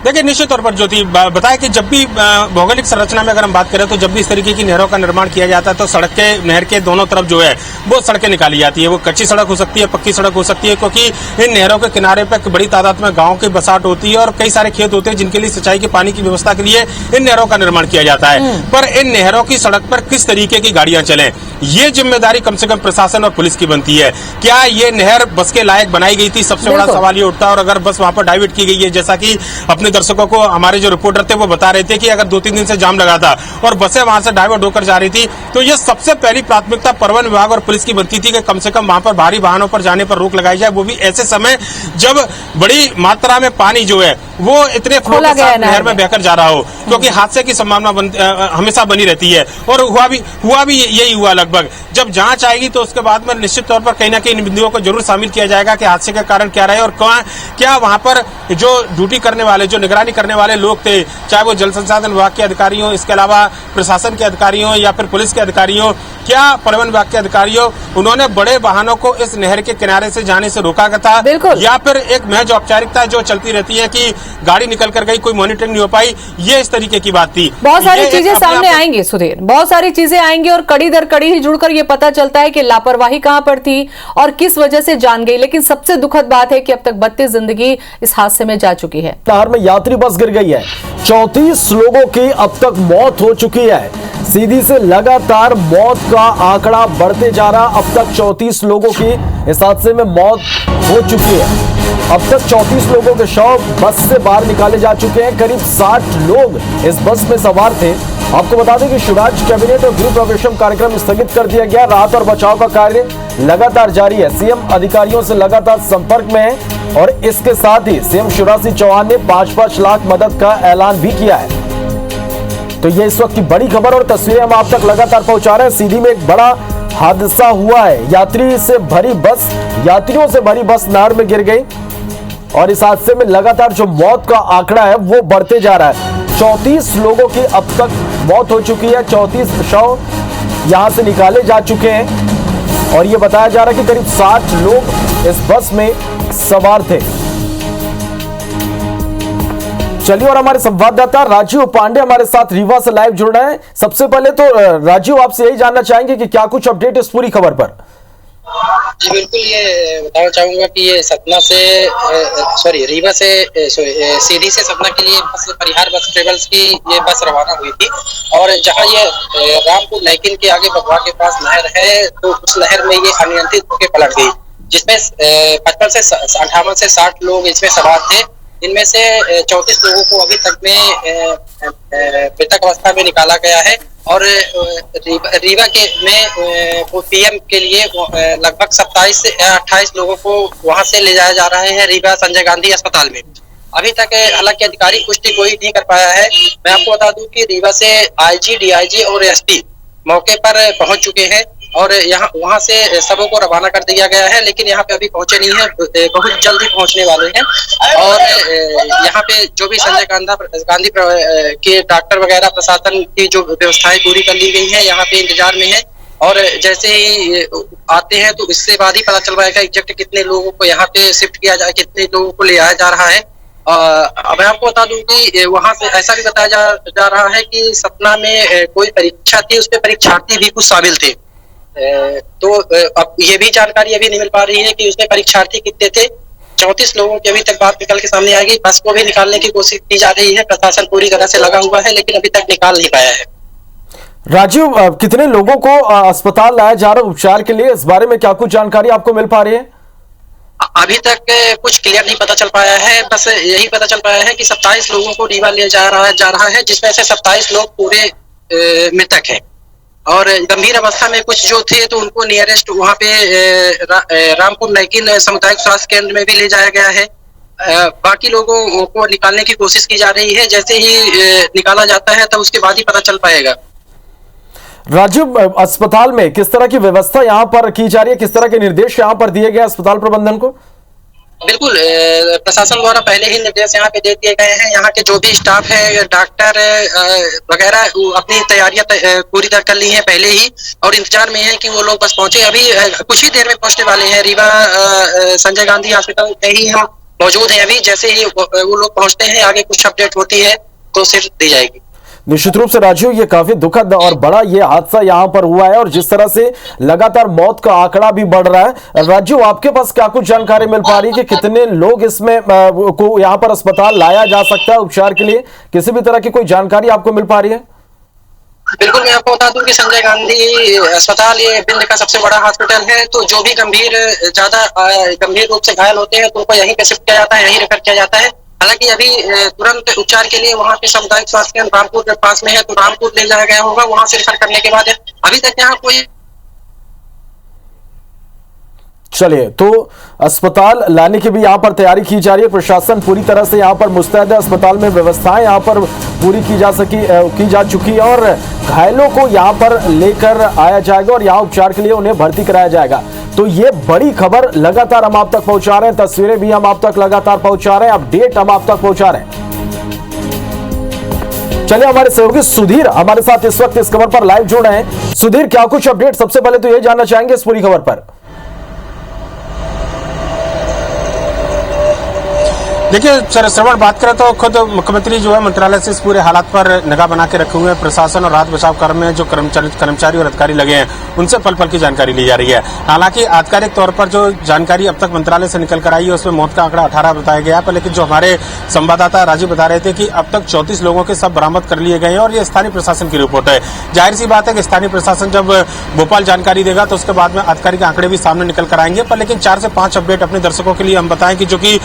F: देखिए, निश्चित तौर पर ज्योति बताया कि जब भी भौगोलिक संरचना में अगर हम बात करें तो जब भी इस तरीके की नहरों का निर्माण किया जाता है तो सड़क के, नहर के दोनों तरफ जो है वो सड़कें निकाली जाती है। वो कच्ची सड़क हो सकती है, पक्की सड़क हो सकती है, क्योंकि इन नहरों के किनारे पर बड़ी तादाद में गाँव की बसाहट होती है और कई सारे खेत होते हैं जिनके लिए सिंचाई के पानी की व्यवस्था के लिए इन नहरों का निर्माण किया जाता है। पर इन नहरों की सड़क पर किस तरीके की गाड़ियां चलें, ये जिम्मेदारी कम से कम प्रशासन और पुलिस की बनती है। क्या ये नहर बस के लायक बनाई गई थी, सबसे बड़ा सवाल ये उठता है। और अगर बस वहां पर डाइवर्ट की गई है, जैसा कि अपने दर्शकों को हमारे जो रिपोर्टर थे वो बता रहे थे कि अगर 2-3 दिन से जाम लगा था और बसें वहां से डाइवर्ट होकर जा रही थी, तो ये सबसे पहली प्राथमिकता परिवहन विभाग और पुलिस की बनती थी कि कम से कम वहां पर भारी वाहनों पर जाने पर रोक लगाई जाए, वो भी ऐसे समय जब बड़ी मात्रा में पानी जो है वो इतने फ्लो के साथ नहर में बहकर जा रहा हो, क्योंकि हादसे की संभावना हमेशा बनी रहती है। और हुआ भी यही हुआ लगभग। जब जांच आएगी तो उसके बाद में निश्चित तौर पर कहीं ना कहीं इन बिंदुओं को जरूर शामिल किया जाएगा कि हादसे के कारण क्या रहे और क्या वहां पर जो ड्यूटी करने वाले, जो निगरानी करने वाले लोग थे, चाहे वो जल संसाधन विभाग के अधिकारी हो, इसके अलावा प्रशासन के अधिकारी हो या फिर पुलिस के अधिकारी हो, क्या परिवहन विभाग के अधिकारियों उन्होंने बड़े वाहनों को इस नहर के किनारे से जाने से रोका था, या फिर एक महज औपचारिकता जो चलती रहती है कि गाड़ी निकल कर गई, कोई मॉनिटरिंग नहीं हो पाई, ये इस तरीके की बात थी।
A: बहुत सारी चीजें सामने आएंगी सुधीर, बहुत सारी चीजें आएंगी और कड़ी दर कड़ी ही जुड़कर ये पता चलता है कि लापरवाही कहां पर थी और किस वजह से जान गई। लेकिन सबसे दुखद बात है कि अब तक 32 जिंदगी इस हादसे में जा चुकी है।
I: नहर में यात्री बस गिर गई है, 34 लोगों की अब तक मौत हो चुकी है। सीधी से लगातार मौत का आंकड़ा बढ़ते जा रहा, अब तक 34 लोगों की इस हादसे में मौत हो चुकी है। अब तक 34 लोगों के शव बस से बाहर निकाले जा चुके हैं। करीब 60 लोग इस बस में सवार थे। आपको बता दें कि शिवराज कैबिनेट और गृह प्रवेशम कार्यक्रम स्थगित कर दिया गया। राहत और बचाव का कार्य लगातार जारी है। सीएम अधिकारियों से लगातार संपर्क में है और इसके साथ ही सीएम शिवराज सिंह चौहान ने 5-5 लाख मदद का ऐलान भी किया है। तो ये इस वक्त की बड़ी खबर और तस्वीरें हम आप तक लगातार पहुंचा रहे हैं। सीधी में एक बड़ा हादसा हुआ है। यात्रियों से भरी बस नहर में गिर गई और इस हादसे में लगातार जो मौत का आंकड़ा है वो बढ़ते जा रहा है। 34 लोगों की अब तक मौत हो चुकी है। 34 शव यहां से निकाले जा चुके हैं और ये बताया जा रहा है कि करीब 60 लोग इस बस में सवार थे। चलिए और हमारे संवाददाता राजीव पांडे हमारे साथ रीवा से लाइव जुड़ रहे हैं। सबसे पहले तो राजीव, आपसे यही जानना चाहेंगे कि क्या कुछ अपडेट इस पूरी खबर पर?
J: जी बिल्कुल, ये बताना चाहूंगा कि ये सतना से रीवा से सीधी से सतना के लिए बस परिहार बस ट्रेवल्स की ये बस रवाना हुई थी और जहां ये रामपुर नैकिन के आगे बगवा के पास नहर है, तो उस नहर में ये अनियंत्रित होकर पलट गई, जिसमें 55 से 58 से 60 लोग इसमें सवार थे। इनमें से 34 लोगों को अभी तक में मृतक अवस्था में निकाला गया है और रीवा के में पीएम के लिए लगभग 27 से 28 लोगों को वहां से ले जाया जा रहा है रीवा संजय गांधी अस्पताल में। अभी तक हालांकि अधिकारिक पुष्टि कोई नहीं कर पाया है। मैं आपको बता दूं कि रीवा से आईजी, डीआईजी और एसपी मौके पर पहुंच चुके हैं और यहाँ वहां से सबों को रवाना कर दिया गया है, लेकिन यहाँ पे अभी पहुंचे नहीं है, बहुत जल्दी पहुंचने वाले हैं। और यहाँ पे जो भी संजय गांधी के डॉक्टर वगैरह प्रशासन की जो व्यवस्थाएं पूरी कर ली गई है, यहाँ पे इंतजार में है और जैसे ही आते हैं तो इससे बाद ही पता चल पाएगा एग्जैक्ट कितने लोगों को यहाँ पे शिफ्ट किया जाए, कितने लोगों को ले आया जा रहा है। मैं आपको बता दूं कि वहां से ऐसा भी बताया जा रहा है कि सतना में कोई परीक्षा थी, उसपे परीक्षार्थी भी कुछ शामिल थे। तो अब ये भी जानकारी अभी नहीं मिल पा रही है कि उसमें परीक्षार्थी कितने थे। 34 लोगों की अभी तक बात निकल के सामने आएगी। बस को भी निकालने की कोशिश की जा रही है, प्रशासन पूरी तरह से लगा हुआ है, लेकिन अभी तक निकाल नहीं पाया है।
I: राजीव, कितने लोगों को अस्पताल लाया जा रहा है उपचार के लिए, इस बारे में क्या कुछ जानकारी आपको मिल पा रही है?
J: अभी तक कुछ क्लियर नहीं पता चल पाया है, बस यही पता चल पाया है कि 27 लोगों को रीवा ले जा रहा है, जिसमें से 27 लोग पूरे मृतक हैं और गंभीर अवस्था में कुछ जो थे तो उनको नियरेस्ट वहां पे रामपुर नैकिन सामुदायिक स्वास्थ्य केंद्र में भी ले जाया गया है। बाकी लोगों को निकालने की कोशिश की जा रही है, जैसे ही निकाला जाता है तो उसके बाद ही पता चल पाएगा।
I: राजीव, अस्पताल में किस तरह की व्यवस्था यहाँ पर की जा रही है, किस तरह के निर्देश यहाँ पर दिए गए अस्पताल प्रबंधन को?
J: बिल्कुल, प्रशासन द्वारा पहले ही निर्देश यहाँ पे दे दिए गए हैं। यहाँ के जो भी स्टाफ है, डॉक्टर वगैरह अपनी तैयारियां पूरी कर ली हैं पहले ही और इंतजार में है कि वो लोग बस पहुंचे। अभी कुछ ही देर में पहुंचने वाले हैं। रीवा संजय गांधी हॉस्पिटल में ही हम मौजूद हैं अभी। जैसे ही वो लोग पहुंचते हैं, आगे कुछ अपडेट होती है तो सिर्फ दी जाएगी।
I: निश्चित रूप से राजीव, ये काफी दुखद और बड़ा ये हादसा यहाँ पर हुआ है और जिस तरह से लगातार मौत का आंकड़ा भी बढ़ रहा है। राजीव, आपके पास क्या कुछ जानकारी मिल पा रही है कि कितने लोग इसमें को यहाँ पर अस्पताल लाया जा सकता है उपचार के लिए? किसी भी तरह की कोई जानकारी आपको मिल पा रही है?
J: बिल्कुल, मैं आपको बता दूं कि संजय गांधी अस्पताल ये विंध्य का सबसे बड़ा हॉस्पिटल है, तो जो भी ज्यादा गंभीर रूप से घायल होते हैं तो उनको यहीं पे शिफ्ट किया जाता है, यहीं रेफर किया जाता है। हालांकि अभी तुरंत उपचार के लिए वहां पे सामुदायिक स्वास्थ्य केंद्र रामपुर के पास में है, तो रामपुर ले जाया गया होगा। वहां से रेफर करने के बाद अभी तक यहाँ कोई।
I: चलिए, तो अस्पताल लाने की भी यहाँ पर तैयारी की जा रही है। प्रशासन पूरी तरह से यहाँ पर मुस्तैद है। अस्पताल में व्यवस्थाएं यहाँ पर पूरी की जा चुकी है और घायलों को यहाँ पर लेकर आया जाएगा और यहाँ उपचार के लिए उन्हें भर्ती कराया जाएगा। तो ये बड़ी खबर लगातार हम आप तक पहुंचा रहे हैं, तस्वीरें भी हम आप तक लगातार पहुंचा रहे हैं, अपडेट हम आप तक पहुंचा रहे हैं। चलिए हमारे सहयोगी सुधीर हमारे साथ इस वक्त इस खबर पर लाइव जुड़ रहे हैं। सुधीर, क्या कुछ अपडेट? सबसे पहले तो ये जानना चाहेंगे इस पूरी खबर पर।
F: देखिए श्रवण, बात करें तो खुद मुख्यमंत्री जो है मंत्रालय से इस पूरे हालात पर निगाह बना के रखे हुए हैं। प्रशासन और राहत बचाव कार्य में जो कर्मचारी और अधिकारी लगे हैं उनसे पल पल की जानकारी ली जा रही है। हालांकि आधिकारिक तौर पर जो जानकारी अब तक मंत्रालय से निकल कर आई है उसमें मौत का आंकड़ा 18 बताया गया है, लेकिन जो हमारे संवाददाता राजीव बता रहे थे कि अब तक 34 लोगों के सब बरामद कर लिए गए हैं और ये स्थानीय प्रशासन की रिपोर्ट है। जाहिर सी बात है कि स्थानीय प्रशासन जब भोपाल जानकारी देगा तो उसके बाद में आधिकारिक आंकड़े भी सामने निकल कर आएंगे। पर लेकिन 4 से 5 अपडेट अपने दर्शकों के लिए हम बताएं कि जो कि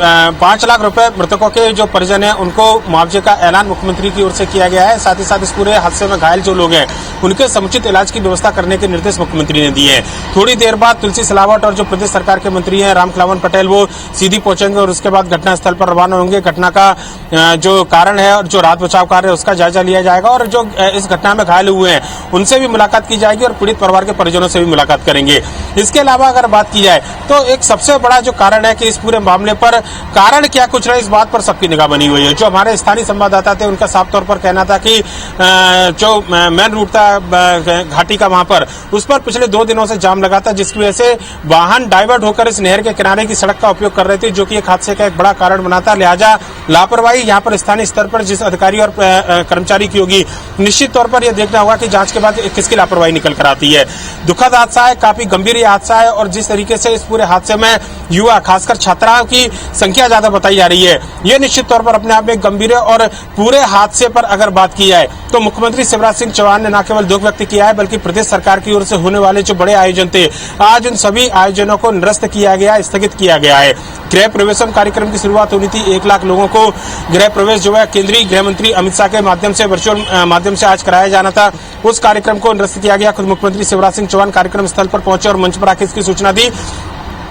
F: 5 लाख रुपए मृतकों के जो परिजन हैं उनको मुआवजे का ऐलान मुख्यमंत्री की ओर से किया गया है। साथ ही साथ इस पूरे हादसे में घायल जो लोग हैं उनके समुचित इलाज की व्यवस्था करने के निर्देश मुख्यमंत्री ने दिए हैं। थोड़ी देर बाद तुलसी सिलावट और जो प्रदेश सरकार के मंत्री हैं रामखिलावन पटेल वो सीधी पहुंचेंगे और उसके बाद घटनास्थल पर रवाना होंगे। घटना का जो कारण है और जो राहत बचाव कार्य है उसका जायजा लिया जाएगा और जो इस घटना में घायल हुए हैं उनसे भी मुलाकात की जाएगी और पीड़ित परिवार के परिजनों से भी मुलाकात करेंगे। इसके अलावा अगर बात की जाए तो एक सबसे बड़ा जो कारण है कि इस पूरे मामले पर कारण क्या कुछ रहा, इस बात पर सबकी निगाह बनी हुई है। जो हमारे स्थानीय संवाददाता थे उनका साफ तौर पर कहना था कि जो मेन रूट था घाटी का वहां पर उस पर पिछले 2 दिनों से जाम लगा था, जिसकी वजह से वाहन डाइवर्ट होकर इस नहर के किनारे की सड़क का उपयोग कर रहे थे, जो कि एक हादसे का एक बड़ा कारण बना था। लिहाजा लापरवाही यहाँ पर स्थानीय स्तर पर जिस अधिकारी और कर्मचारी की होगी, निश्चित तौर पर यह देखना होगा कि जांच के बाद किसकी लापरवाही निकल कर आती है। दुखद हादसा है, काफी गंभीर यह हादसा है और जिस तरीके से इस पूरे हादसे में युवा खासकर छात्राओं की संख्या ज्यादा बताई जा रही है, यह निश्चित तौर पर अपने आप में गंभीर है। और पूरे हादसे पर अगर बात की जाए तो मुख्यमंत्री शिवराज सिंह चौहान ने न केवल दुख व्यक्त किया है बल्कि प्रदेश सरकार की ओर से होने वाले जो बड़े आयोजन थे आज उन सभी आयोजनों को निरस्त किया गया, स्थगित किया गया है। गृह प्रवेशम कार्यक्रम की शुरुआत होनी थी, 1 लाख लोगों को गृह प्रवेश जो है केंद्रीय गृह मंत्री अमित शाह के माध्यम से वर्चुअल माध्यम से आज कराया जाना था, उस कार्यक्रम को निरस्त किया गया। खुद मुख्यमंत्री शिवराज सिंह चौहान कार्यक्रम स्थल पर पहुंचे और मंच पर आकर इसकी सूचना दी।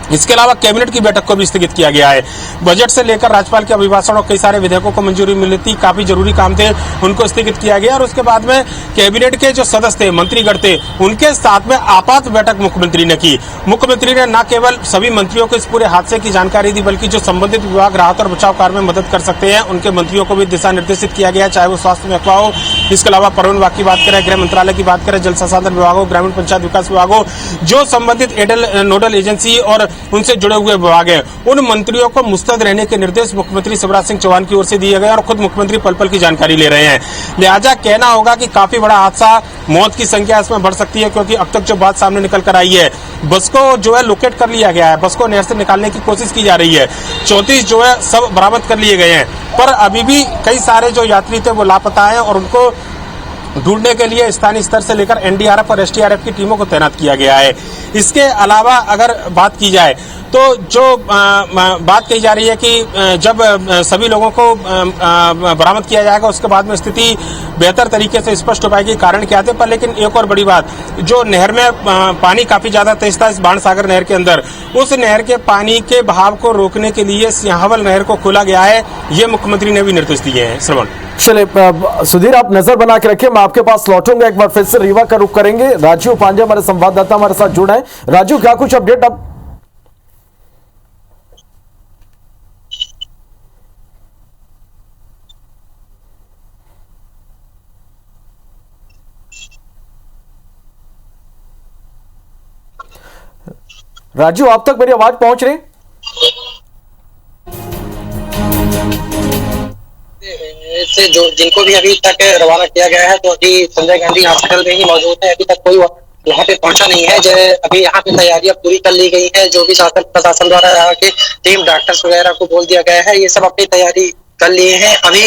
F: इसके अलावा कैबिनेट की बैठक को भी स्थगित किया गया है। बजट से लेकर राज्यपाल के अभिभाषण और कई सारे विधेयकों को मंजूरी मिली थी, काफी जरूरी काम थे, उनको स्थगित किया गया और उसके बाद में कैबिनेट के जो सदस्य थे, मंत्रीगण थे, उनके साथ में आपात बैठक मुख्यमंत्री ने की। मुख्यमंत्री ने न केवल सभी मंत्रियों को इस पूरे हादसे की जानकारी दी बल्कि जो संबंधित विभाग राहत और बचाव कार्य में मदद कर सकते हैं उनके मंत्रियों को भी दिशा निर्देशित किया गया, चाहे वो स्वास्थ्य महकमा हो, इसके अलावा परिवहन विभाग की बात करें, गृह मंत्रालय की बात करें, जल संसाधन विभाग हो, ग्रामीण पंचायत विकास विभाग हो, जो संबंधित नोडल एजेंसी और उनसे जुड़े हुए विभाग है, उन मंत्रियों को मुस्तैद रहने के निर्देश मुख्यमंत्री शिवराज सिंह चौहान की ओर से दिए गए और खुद मुख्यमंत्री पल पल की जानकारी ले रहे हैं। लिहाजा कहना होगा कि काफी बड़ा हादसा, मौत की संख्या इसमें बढ़ सकती है क्योंकि अब तक जो बात सामने निकल कर आई है, बस को जो है लोकेट कर लिया गया है, बस को नहर से निकालने की कोशिश की जा रही है। 34 जो है सब बरामद कर लिए गए हैं, पर अभी भी कई सारे जो यात्री थे वो लापता हैं और उनको ढूंढने के लिए स्थानीय स्तर से लेकर एनडीआरएफ और एसडीआरएफ की टीमों को तैनात किया गया है। इसके अलावा अगर बात की जाए तो जो बात कही जा रही है कि जब सभी लोगों को बरामद किया जाएगा उसके बाद में स्थिति बेहतर तरीके से स्पष्ट हो पाएगी कारण क्या थे। पर लेकिन एक और बड़ी बात, जो नहर में पानी काफी ज्यादा तेज था इस बाणसागर नहर के अंदर, उस नहर के पानी के बहाव को रोकने के लिए सिंहावल नहर को खोला गया है, ये मुख्यमंत्री ने भी निर्देश दिए हैं। श्रवण,
I: चलिए सुधीर, आप नजर बना के रखिए, मैं आपके पास लौटूंगा। एक बार फिर से रीवा का रुख करेंगे। राजीव पांडे हमारे संवाददाता हमारे साथ जुड़े हैं। राजीव, क्या कुछ अपडेट अब? राजीव, आप तक मेरी आवाज पहुंच रही?
J: से जो जिनको भी अभी तक रवाना किया गया है तो अभी संजय गांधी हॉस्पिटल में ही मौजूद है, अभी तक कोई यहाँ पे पहुंचा नहीं है। अभी यहाँ पे तैयारियां पूरी कर ली गई है, जो भी शासन प्रशासन द्वारा यहाँ के टीम डॉक्टर्स वगैरह को बोल दिया गया है, ये सब अपनी तैयारी कर लिए हैं। अभी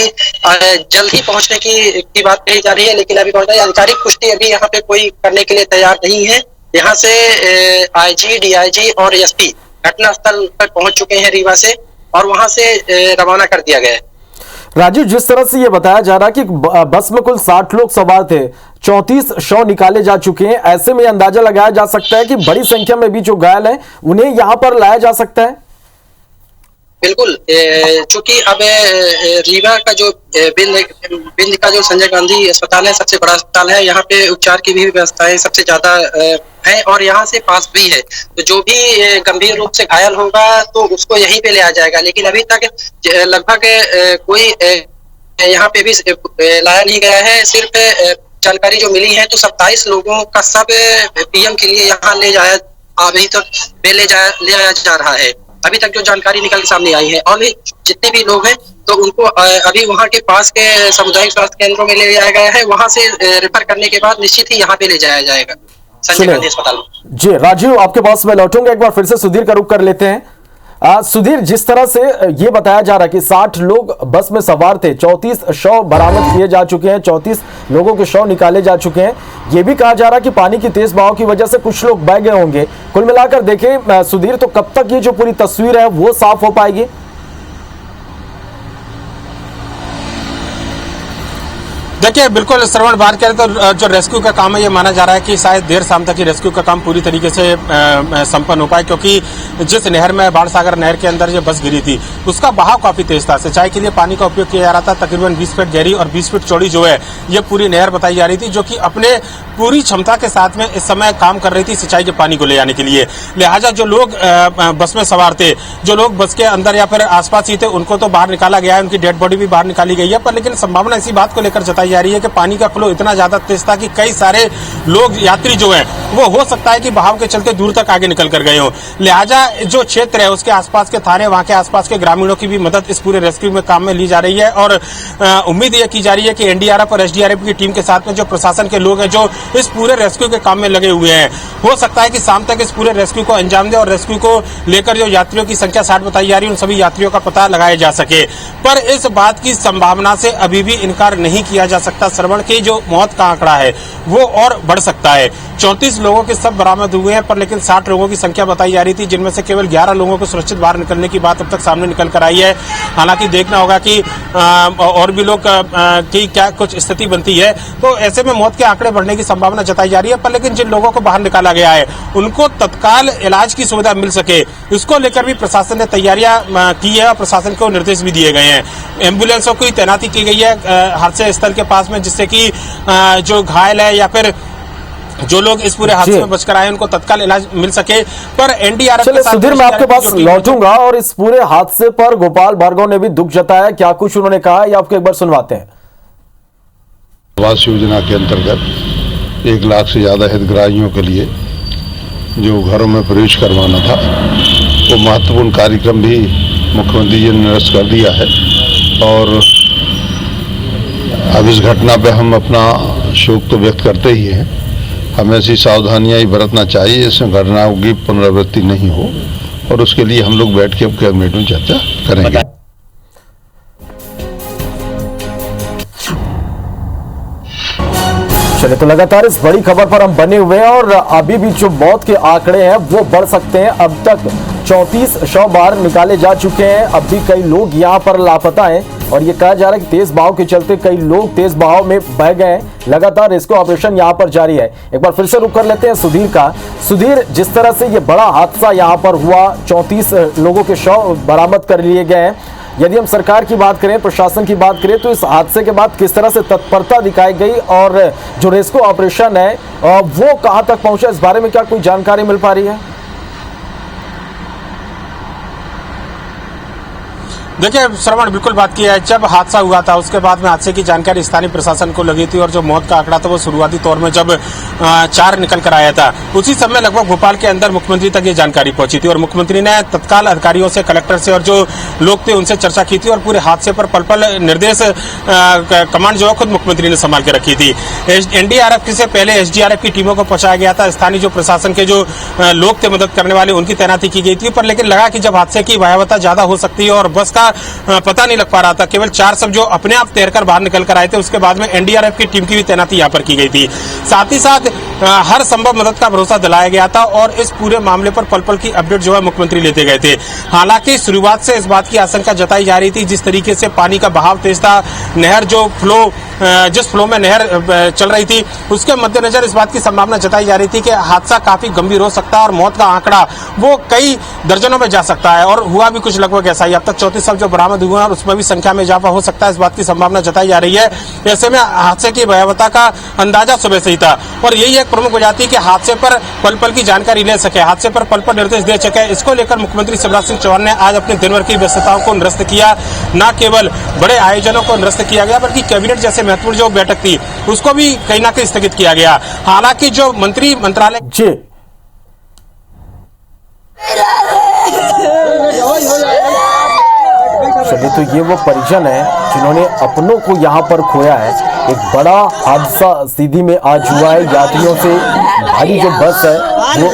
J: जल्द ही पहुंचने की बात कही जा रही है, लेकिन अभी पहुंचना आधिकारिक पुष्टि अभी यहाँ पे कोई करने के लिए तैयार नहीं है। यहाँ से आईजी, डीआईजी और एसपी घटनास्थल पर पहुंच चुके हैं रीवा से और वहां से रवाना कर दिया गया है।
I: राजीव, जिस तरह से ये बताया जा रहा है कि बस में कुल 60 लोग सवार थे, 34 शव निकाले जा चुके हैं, ऐसे में अंदाजा लगाया जा सकता है कि बड़ी संख्या में भी जो घायल हैं उन्हें यहां पर लाया जा सकता है।
J: बिल्कुल, चूंकि अब रीवा का जो बिंद का जो संजय गांधी अस्पताल है सबसे बड़ा अस्पताल है, यहाँ पे उपचार की भी व्यवस्थाएं सबसे ज्यादा है और यहाँ से पास भी है, तो जो भी गंभीर रूप से घायल होगा तो उसको यहीं पे ले आ जाएगा। लेकिन अभी तक लगभग कोई यहाँ पे भी लाया नहीं गया है। सिर्फ जानकारी जो मिली है तो 27 लोगों का सब पीएम के लिए यहाँ ले जाया, अभी तक ले जाया जा रहा है। अभी तक जो जानकारी निकल के सामने आई है, और भी जितने भी लोग हैं तो उनको अभी वहाँ के पास के सामुदायिक स्वास्थ्य केंद्रों में ले जाया गया है। वहाँ से रेफर करने के बाद निश्चित ही यहाँ पे ले जाया जाएगा संजय गांधी अस्पताल में।
I: जी राजीव, आपके पास मैं लौटूंगा, एक बार फिर से सुधीर का रुख कर लेते हैं। सुधीर, जिस तरह से ये बताया जा रहा है कि 60 लोग बस में सवार थे, 34 शव बरामद किए जा चुके हैं, 34 लोगों के शव निकाले जा चुके हैं। ये भी कहा जा रहा है कि पानी की तेज बहाव की वजह से कुछ लोग बह गए होंगे। कुल मिलाकर देखें सुधीर, तो कब तक ये जो पूरी तस्वीर है वो साफ हो पाएगी?
F: देखिए, बिल्कुल श्रवण, बात करें तो जो रेस्क्यू का काम है ये माना जा रहा है कि शायद देर शाम तक ही रेस्क्यू का काम पूरी तरीके से संपन्न हो पाए, क्योंकि जिस नहर में बाढ़ सागर नहर के अंदर जो बस गिरी थी उसका बहाव काफी तेज था। सिंचाई के लिए पानी का उपयोग किया जा रहा था। तकरीबन 20 फीट गहरी और 20 फीट चौड़ी जो है ये पूरी नहर बताई जा रही थी, जो कि अपने पूरी क्षमता के साथ में इस समय काम कर रही थी सिंचाई के पानी को ले जाने के लिए। लिहाजा जो लोग बस में सवार थे, जो लोग बस के अंदर या फिर आसपास ही थे, उनको तो बाहर निकाला गया है, उनकी डेड बॉडी भी बाहर निकाली गई है। पर लेकिन संभावना इसी बात को लेकर जताई जा रही है कि पानी का फ्लो इतना ज्यादा तेज था कि कई सारे लोग, यात्री जो हैं, वो हो सकता है कि बहाव के चलते दूर तक आगे निकल कर गए हों। लिहाजा जो क्षेत्र है उसके आसपास के थाने, वहां के आसपास के ग्रामीणों की भी मदद इस पूरे रेस्क्यू में काम में ली जा रही है। और उम्मीद यह की जा रही है कि एनडीआरएफ और एसडीआरएफ की टीम के साथ में जो प्रशासन के लोग हैं जो इस पूरे रेस्क्यू के काम में लगे हुए हैं, हो सकता है कि शाम तक इस पूरे रेस्क्यू को अंजाम दे और रेस्क्यू को लेकर जो यात्रियों की संख्या 60 बताई जा रही है उन सभी यात्रियों का पता लगाया जा सके। पर इस बात की संभावना से अभी भी इनकार नहीं किया जा सकता श्रवण की जो मौत का आंकड़ा है वो और बढ़ सकता है। 34 लोगों के सब बरामद हुए हैं, पर लेकिन 60 लोगों की संख्या बताई जा रही थी, जिनमें से केवल 11 लोगों को सुरक्षित बाहर निकलने की बात अब तक सामने निकल कर आई है। हालांकि देखना होगा कि और भी लोग की क्या कुछ स्थिति बनती है। तो ऐसे में मौत के आंकड़े बढ़ने की संभावना जताई जा रही है। पर लेकिन जिन लोगों को बाहर निकाला गया है उनको तत्काल इलाज की सुविधा मिल सके, इसको लेकर भी प्रशासन ने तैयारियां की है और प्रशासन को निर्देश भी दिए गए हैं। एम्बुलेंसों की तैनाती की गई है हादसे स्थल के पास में, जिससे कि जो घायल है या फिर जो लोग इस पूरे हादसे में बचकर आए उनको तत्काल इलाज मिल सके। पर एनडीआरएफ के साथ
I: सुधीर, मैं आपके पास लौटूंगा और इस पूरे हादसे पर गोपाल भार्गव ने भी दुख जताया। क्या कुछ उन्होंने कहा ये आपको एक बार सुनवाते हैं।
K: आवास योजना के अंतर्गत 1 लाख से ज्यादा हितग्राहियों के लिए जो घरों में प्रवेश करवाना था, वो महत्वपूर्ण कार्यक्रम भी मुख्यमंत्री जी ने निरस्त कर दिया है। और अब इस घटना पे हम अपना शोक तो व्यक्त करते ही हैं। हमें ऐसी सावधानियां ही बरतना चाहिए इसमें घटनाओं की पुनरावृत्ति नहीं हो, और उसके लिए हम लोग बैठ के अब कैबिनेट में चर्चा करेंगे।
I: चलिए, तो लगातार इस बड़ी खबर पर हम बने हुए हैं और अभी भी जो मौत के आंकड़े हैं वो बढ़ सकते हैं। अब तक 34 शव बाहर निकाले जा चुके हैं। अब भी कई लोग यहाँ पर लापता हैं और ये कहा जा रहा है कि तेज बहाव के चलते कई लोग तेज बहाव में बह गए हैं। लगातार रेस्क्यू ऑपरेशन यहाँ पर जारी है। एक बार फिर से रुक कर लेते हैं सुधीर का। सुधीर, जिस तरह से ये बड़ा हादसा यहाँ पर हुआ, 34 लोगों के शव बरामद कर लिए गए हैं। यदि हम सरकार की बात करें, प्रशासन की बात करें, तो इस हादसे के बाद किस तरह से तत्परता दिखाई गई और जो रेस्क्यू ऑपरेशन है वो कहां तक पहुंचा, इस बारे में क्या कोई जानकारी मिल पा रही है?
F: देखिए श्रवण, बिल्कुल बात की है। जब हादसा हुआ था उसके बाद में हादसे की जानकारी स्थानीय प्रशासन को लगी थी और जो मौत का आंकड़ा था वो शुरुआती तौर में जब 4 निकल कर आया था, उसी समय लगभग भोपाल के अंदर मुख्यमंत्री तक ये जानकारी पहुंची थी और मुख्यमंत्री ने तत्काल अधिकारियों से, कलेक्टर से और जो लोग थे उनसे चर्चा की थी और पूरे हादसे पर पल पल निर्देश कमांड जो है खुद मुख्यमंत्री ने संभाल के रखी थी। एनडीआरएफ से पहले एसडीआरएफ की टीमों को पहुंचाया गया था। स्थानीय जो प्रशासन के जो लोग थे मदद करने वाले, उनकी तैनाती की गई थी। पर लेकिन लगा कि जब हादसे की भयावहता ज्यादा हो सकती है और बस का पता नहीं लग पा रहा था, केवल 4 शव जो अपने आप तैरकर बाहर निकल कर आए थे, उसके बाद में एनडीआरएफ की टीम की भी तैनाती यहाँ पर की गई थी। साथ ही साथ हर संभव मदद का भरोसा दिलाया गया था और इस पूरे मामले पर पल पल की अपडेट जो है मुख्यमंत्री लेते गए थे। हालांकि शुरुआत से इस बात की आशंका जताई जा रही थी, जिस तरीके से पानी का बहाव तेज था, नहर जो फ्लो जिस फ्लो में नहर चल रही थी उसके मद्देनजर इस बात की संभावना जताई जा रही थी कि हादसा काफी गंभीर हो सकता है और मौत का आंकड़ा वो कई दर्जनों में जा सकता है, और हुआ भी कुछ लगभग ऐसा ही। अब तक 34 शव जो बरामद हुए हैं और उसमें भी संख्या में इजाफा हो सकता है, इस बात की संभावना जताई जा रही है। ऐसे में हादसे की भयावहता का अंदाजा सुबह से ही था और यही एक प्रमुख वजह थी कि हादसे पर पल पल की जानकारी ले सके, हादसे पर पल पल निर्देश दे सके। इसको लेकर मुख्यमंत्री शिवराज सिंह चौहान ने आज अपने दिन भर की व्यस्तताओं को निरस्त किया। न केवल बड़े आयोजनों को निरस्त किया गया बल्कि कैबिनेट जैसे महत्वपूर्ण जो बैठक थी उसको भी कहीं ना कहीं स्थगित किया गया। हालांकि जो मंत्रालय
I: चलिए, तो ये वो परिजन है जिन्होंने अपनों को यहाँ पर खोया है। एक बड़ा हादसा सीधी में आज हुआ है। यात्रियों से भारी जो बस है वो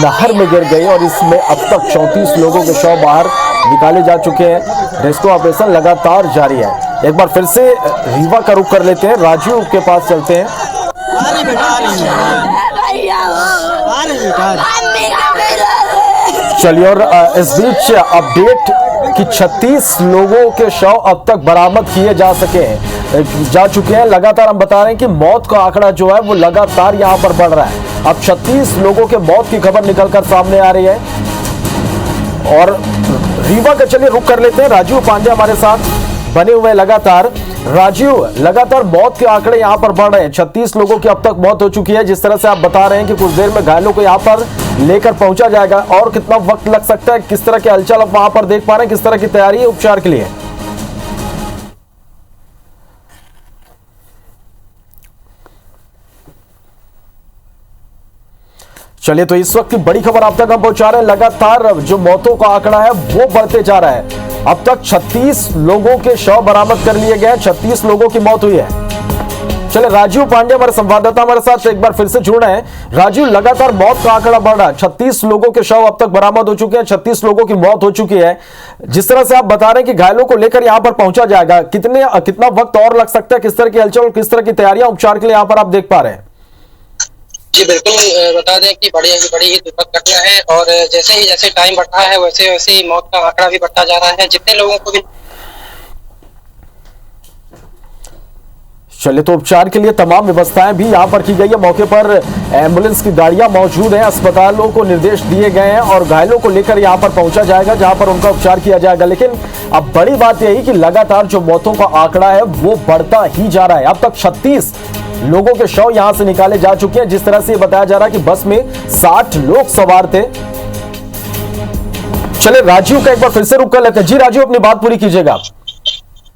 I: नहर में गिर गई और इसमें अब तक 34 लोगों के शव बाहर निकाले जा चुके हैं। रेस्क्यू ऑपरेशन लगातार जारी है। एक बार फिर से रीवा का रुख कर लेते हैं, राजू के पास चलते हैं। चलिए, और इस बीच अपडेट कि 36 लोगों के शव अब तक बरामद किए जा चुके हैं। लगातार हम बता रहे हैं कि मौत का आंकड़ा जो है वो लगातार यहां पर बढ़ रहा है। अब 36 लोगों के मौत की खबर निकलकर सामने आ रही है। और रीवा का चलिए रुख कर लेते हैं, राजीव पांडे हमारे साथ बने हुए लगातार। राजीव, लगातार मौत के आंकड़े यहां पर बढ़ रहे हैं। 36 लोगों की अब तक मौत हो चुकी है। जिस तरह से आप बता रहे हैं कि कुछ देर में घायलों को यहां पर लेकर पहुंचा जाएगा, और कितना वक्त लग सकता है? किस तरह के हलचल आप वहां पर देख पा रहे हैं? किस तरह की तैयारी है उपचार के लिए? चलिए, तो इस वक्त की बड़ी खबर आप तक हम पहुंचा रहे हैं। लगातार जो मौतों का आंकड़ा है वो बढ़ते जा रहा है। अब तक 36 लोगों के शव बरामद कर लिए गए, 36 लोगों की मौत हुई है। चले, राजीव पांडे हमारे संवाददाता हमारे साथ एक बार फिर से जुड़ रहे हैं। राजीव, लगातार मौत का आंकड़ा बढ़ रहा है। 36 लोगों के शव अब तक बरामद हो चुके हैं, 36 लोगों की मौत हो चुकी है। जिस तरह से आप बता रहे हैं कि घायलों को लेकर यहां पर पहुंचा जाएगा, कितना वक्त और लग सकता है? किस तरह की हलचल और किस तरह की तैयारियां उपचार के लिए यहां पर आप देख पा रहे हैं?
J: जी बिल्कुल, बता दें कि बड़ी ही दुखद घटना है और जैसे टाइम बढ़ रहा है वैसे ही मौत का आंकड़ा भी बढ़ता जा रहा है। जितने लोगों को भी
I: चलिए, तो उपचार के लिए तमाम व्यवस्थाएं भी यहां पर की गई है। मौके पर एम्बुलेंस की गाड़ियां मौजूद हैं, अस्पतालों को निर्देश दिए गए हैं और घायलों को लेकर यहां पर पहुंचा जाएगा जहां पर उनका उपचार किया जाएगा। लेकिन अब बड़ी बात यही कि लगातार जो मौतों का आंकड़ा है वो बढ़ता ही जा रहा है। अब तक 36 लोगों के शव यहां से निकाले जा चुके हैं। जिस तरह से बताया जा रहा है कि बस में 60 लोग सवार थे। चले, राजीव का एक बार फिर से रुक कर लेते हैं। जी राजीव, अपनी बात पूरी कीजिएगा।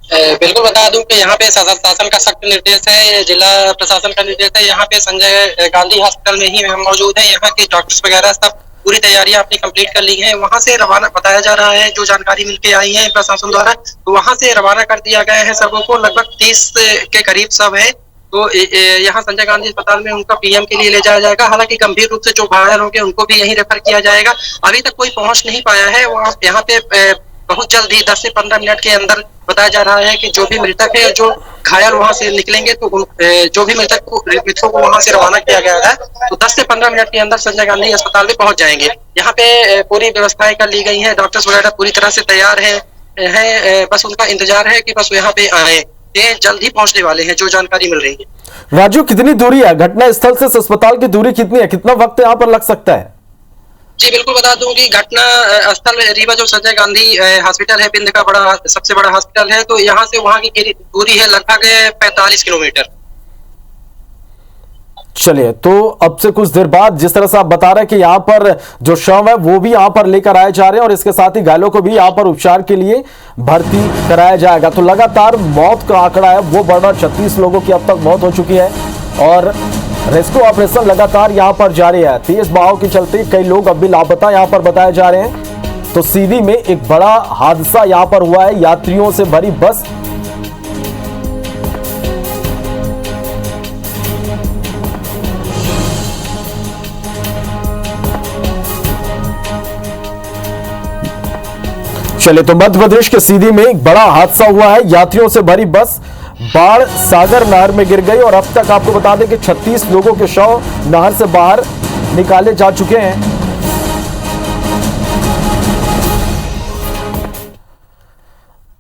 J: बिल्कुल, बता दूं कि यहाँ पे शासन का सख्त निर्देश है, जिला प्रशासन का निर्देश है। यहाँ पे संजय गांधी हॉस्पिटल में ही हम मौजूद हैं। यहाँ के डॉक्टर्स वगैरह सब पूरी तैयारियां अपनी कंप्लीट कर ली हैं। वहां से रवाना बताया जा रहा है, जो जानकारी मिलके आई है प्रशासन द्वारा, तो वहां से रवाना कर दिया गया है सबों को। लगभग 30 के करीब सब है। तो यहाँ संजय गांधी अस्पताल में उनका पीएम के लिए ले जाया जाएगा। हालांकि गंभीर रूप से जो घायल होंगे उनको भी यहीं रेफर किया जाएगा। अभी तक कोई पहुंच नहीं पाया है वहाँ। यहाँ पे बहुत जल्द ही 10 से 15 मिनट के अंदर बताया जा रहा है कि जो भी मृतक है, जो घायल वहां से निकलेंगे, तो जो भी मृतकों को वहां से रवाना किया गया है, तो 10 से 15 मिनट के अंदर संजय गांधी अस्पताल में पहुंच जाएंगे। यहाँ पे पूरी व्यवस्थाएं कर ली गई हैं, डॉक्टर्स वगैरह पूरी तरह से तैयार है। बस उनका इंतजार है कि बस यहाँ पे आए। ये जल्द ही पहुंचने वाले हैं, जो जानकारी मिल रही है।
I: राजू, कितनी दूरी है घटना स्थल से? अस्पताल की दूरी कितनी है? कितना वक्त यहाँ पर लग सकता है?
J: जी बिल्कुल, बता दूं कि घटना स्थल रीवा जो संजय गांधी हॉस्पिटल है, बिंद का सबसे बड़ा हॉस्पिटल है, तो यहाँ से वहाँ की दूरी है लगभग 45 किलोमीटर।
I: चलिए, तो अब से कुछ देर बाद जिस तरह से आप बता रहे हैं कि यहाँ पर जो शव है वो भी यहाँ पर लेकर आए जा रहे हैं और इसके साथ ही घायलों को भी यहाँ पर उपचार के लिए भर्ती कराया जाएगा। तो लगातार मौत का आंकड़ा है वो बढ़ रहा। 36 लोगों की अब तक मौत हो चुकी है और रेस्क्यू ऑपरेशन लगातार यहाँ पर जारी है। तेज बहाव के चलते कई लोग अब भी लापता यहाँ पर बताए जा रहे हैं। तो सीधी में एक बड़ा हादसा यहाँ पर हुआ है। यात्रियों से भरी बस चले, तो मध्य प्रदेश के सीधी में एक बड़ा हादसा हुआ है। यात्रियों से भरी बस बाढ़ सागर नहर में गिर गई और अब तक आपको बता दें कि 36 लोगों के शव नहर से बाहर निकाले जा चुके हैं।